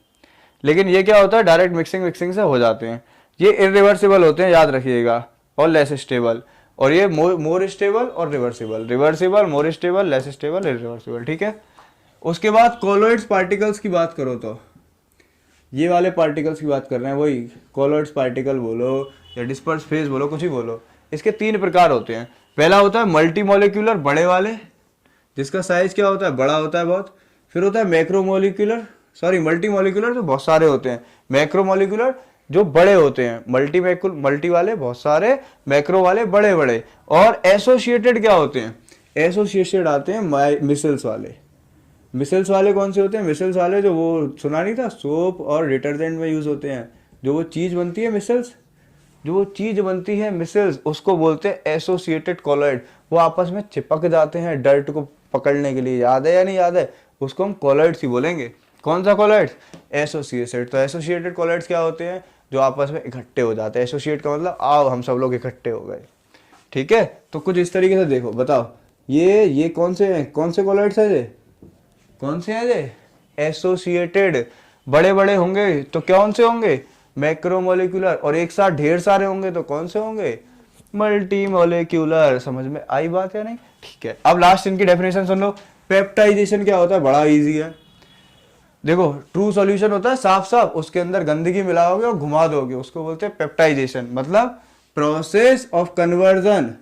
लेकिन ये क्या होता है, डायरेक्ट मिक्सिंग से हो जाते हैं। ये इरिवर्सिबल होते हैं, याद रखिएगा, और लेस स्टेबल। और ये मोर स्टेबल और reversible, reversible, more stable, less stable, irreversible, ठीक है। उसके बाद कॉलॉइड्स पार्टिकल्स की बात करो तो ये वाले पार्टिकल्स की बात कर रहे हैं, वही कॉलॉइड्स पार्टिकल बोलो या डिस्पर्स फेज बोलो, कुछ ही बोलो। इसके 3 प्रकार होते हैं। पहला होता है मल्टी मॉलिक्यूलर, बड़े वाले, जिसका साइज क्या होता है, बड़ा होता है बहुत। फिर होता है मैक्रोमोलिकुलर, सॉरी मल्टी मॉलिक्यूलर तो बहुत सारे होते हैं, मैक्रोमोलिकुलर जो बड़े होते हैं, मल्टी वाले बहुत सारे, मैक्रो वाले बड़े बड़े। और एसोसिएटेड क्या होते हैं, एसोसिएटेड आते हैं मिसल्स वाले। मिसल्स वाले कौन से होते हैं, मिसल्स वाले जो वो सुना नहीं था, सोप और डिटर्जेंट में यूज होते हैं, जो वो चीज बनती है मिसल्स, जो वो चीज बनती है मिसल्स, उसको बोलते हैं एसोसिएटेड कॉलॉइड। वो आपस में चिपक जाते हैं डर्ट को पकड़ने के लिए, याद है या नहीं याद है, उसको हम कॉलॉइड्स ही बोलेंगे। कौन सा कॉलॉइड्स, एसोसिएटेड। तो एसोसिएटेड कॉलॉइड्स क्या होते हैं, जो आपस में इकट्ठे हो जाते हैं। एसोसिएट का मतलब आओ हम सब लोग इकट्ठे हो गए, ठीक है। तो कुछ इस तरीके से देखो, बताओ ये कौन से हैं, कौन से कॉलॉइड्स है, ये कौन से हैं, ये एसोसिएटेड। बड़े बड़े होंगे तो कौन से होंगे, मैक्रोमोलिकुलर। और एक साथ ढेर सारे होंगे तो कौन से होंगे, मल्टी मॉलिक्यूलर। समझ में आई बात या नहीं, ठीक है। अब लास्ट इनकी डेफिनेशन सुन लो। पेप्टाइजेशन क्या होता है, बड़ा इजी है। देखो ट्रू सॉल्यूशन होता है साफ साफ, उसके अंदर गंदगी मिलाओगे और घुमा दोगे, उसको बोलते हैं पेप्टाइजेशन। मतलब process of conversion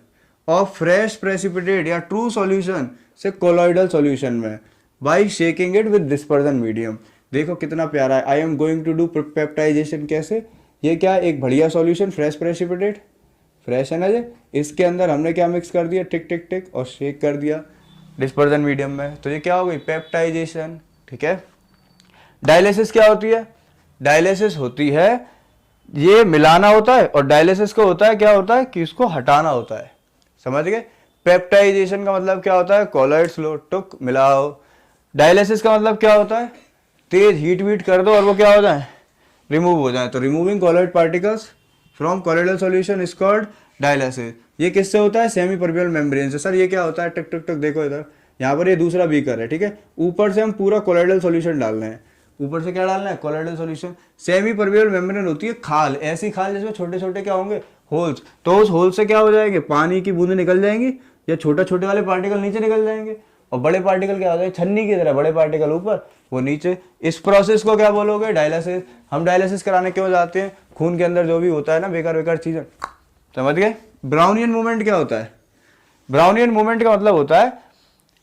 of fresh precipitate या ट्रू सॉल्यूशन से कोलॉइडल सॉल्यूशन में by shaking it with dispersion medium. देखो कितना प्यारा है, I am going to do peptization. कैसे, ये क्या एक बढ़िया सॉल्यूशन, फ्रेश प्रेसिपिटेट, फ्रेश है ना ये, इसके अंदर हमने क्या मिक्स कर दिया, टिक टिक टिक, और शेक कर दिया डिस्पर्जन मीडियम में, तो ये क्या हो गई, पेप्टाइजेशन, ठीक है। डायलिसिस क्या होती है, डायलिसिस होती है ये मिलाना होता है, और डायलिसिस को होता है क्या होता है कि इसको हटाना होता है, समझ गए। पेप्टाइजेशन का मतलब क्या होता है, कॉलॉइड्स लो टुक मिलाओ। डायलिसिस का मतलब क्या होता है, तेज हीट वीट कर दो और वो क्या हो जाए, रिमूव हो जाए। तो removing colloid particles from colloidal solution is called dialysis. ये किससे होता है, सेमी परमेबल मेम्ब्रेन से। सर ये क्या होता है, टक टक टक, देखो इधर, यहाँ पर ये दूसरा बीकर है, ठीक है। ऊपर से हम पूरा कॉलॉइडल सॉल्यूशन डाल रहे हैं, ऊपर से क्या डालना है, colloidal solution. Semi permeable membrane होती है खाल, ऐसी खाल जिसमें छोटे छोटे क्या होंगे, होल्स। तो उस होल से क्या हो जाएंगे, पानी की बूंदें निकल जाएंगी, या छोटे छोटे वाले पार्टिकल नीचे निकल जाएंगे, और बड़े पार्टिकल क्या हो जाएंगे, छन्नी की तरह, बड़े पार्टिकल ऊपर वो नीचे। इस प्रोसेस को क्या बोलोगे, डायलिसिस। हम डायलिसिस कराने क्यों जाते हैं, खून के अंदर जो भी होता है ना बेकार बेकार चीजें, समझ गए। ब्राउनियन मूवमेंट क्या होता है, ब्राउनियन मूवमेंट का मतलब होता है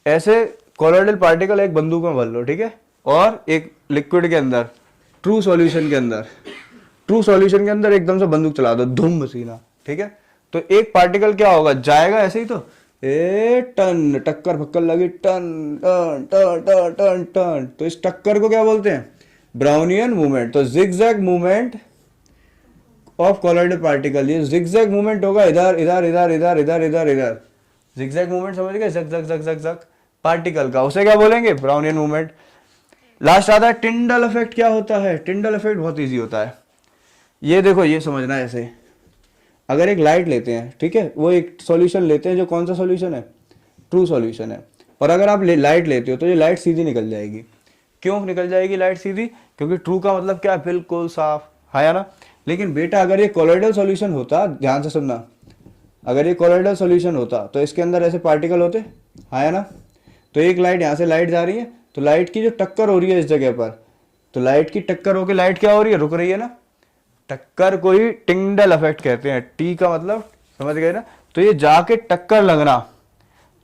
ऐसे कॉलॉइडल पार्टिकल एक बंदूक में भर लो, ठीक है, और एक लिक्विड के अंदर, ट्रू सॉल्यूशन के अंदर, ट्रू सॉल्यूशन के अंदर एकदम से बंदूक चला दो, धूम मसीना, ठीक है। तो एक पार्टिकल क्या होगा, जाएगा ऐसे ही, तो ए टन, टक्कर फक्कर लगी, टन टन टन टन टन टन, तो इस टक्कर को क्या बोलते हैं, ब्राउनियन मूवमेंट। तो zigzag movement of colloidal particle, ये जिगजैग मूवमेंट होगा, इधर इधर इधर इधर इधर इधर इधर, जिगजैग मूवमेंट समझ गए, जग जग जग जग जग पार्टिकल का, उसे क्या बोलेंगे, ब्राउनियन मूवमेंट। लास्ट आता है टिंडल इफेक्ट। क्या होता है टिंडल इफेक्ट, बहुत इजी होता है। ये देखो, ये समझना है ऐसे, अगर एक लाइट लेते हैं, ठीक है, वो एक सॉल्यूशन लेते हैं जो कौन सा सॉल्यूशन है, ट्रू सॉल्यूशन है, और अगर आप लाइट लेते हो तो ये लाइट सीधी निकल जाएगी। क्यों निकल जाएगी लाइट सीधी, क्योंकि ट्रू का मतलब क्या है, बिल्कुल साफ, है ना। लेकिन बेटा अगर ये कॉलॉइडल सॉल्यूशन होता, ध्यान से सुनना, अगर ये कॉलॉइडल सॉल्यूशन होता तो इसके अंदर ऐसे पार्टिकल होते, है ना। तो एक लाइट, यहाँ से लाइट जा रही है, तो लाइट की जो टक्कर हो रही है इस जगह पर, तो लाइट की टक्कर होकर लाइट क्या हो रही है, रुक रही है ना, टक्कर को ही टिंडल इफेक्ट कहते हैं। टी का मतलब समझ गए ना। तो ये जाके टक्कर लगना,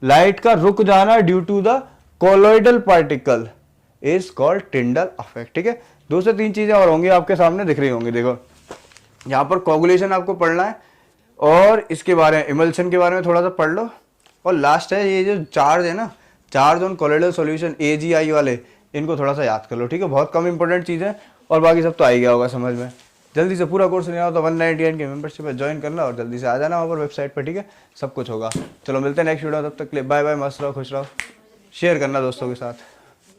लाइट का रुक जाना due to the colloidal particle is called Tyndall effect, ठीक है। 2 से 3 चीजें और होंगी आपके सामने दिख रही होंगी। देखो यहाँ पर कोगुलेशन आपको पढ़ना है, और इसके बारे में, इमल्शन के बारे में थोड़ा सा पढ़ लो। और लास्ट है ये जो चार्ज है ना, charge on colloidal solution, AgI वाले, इनको थोड़ा सा याद कर लो, ठीक है। बहुत कम इंपॉर्टेंट चीज़ है, और बाकी सब तो आ ही गया होगा समझ में। जल्दी से पूरा कोर्स लेना हो तो 199 की मेंबरशिप है, ज्वाइन करना और जल्दी से आ जाना वहाँ पर वेबसाइट पर, ठीक है। सब कुछ होगा। चलो मिलते हैं नेक्स्ट वीडियो, तब तक के लिए बाय बाय, मस्त रहो, खुश रहो, शेयर करना दोस्तों के साथ।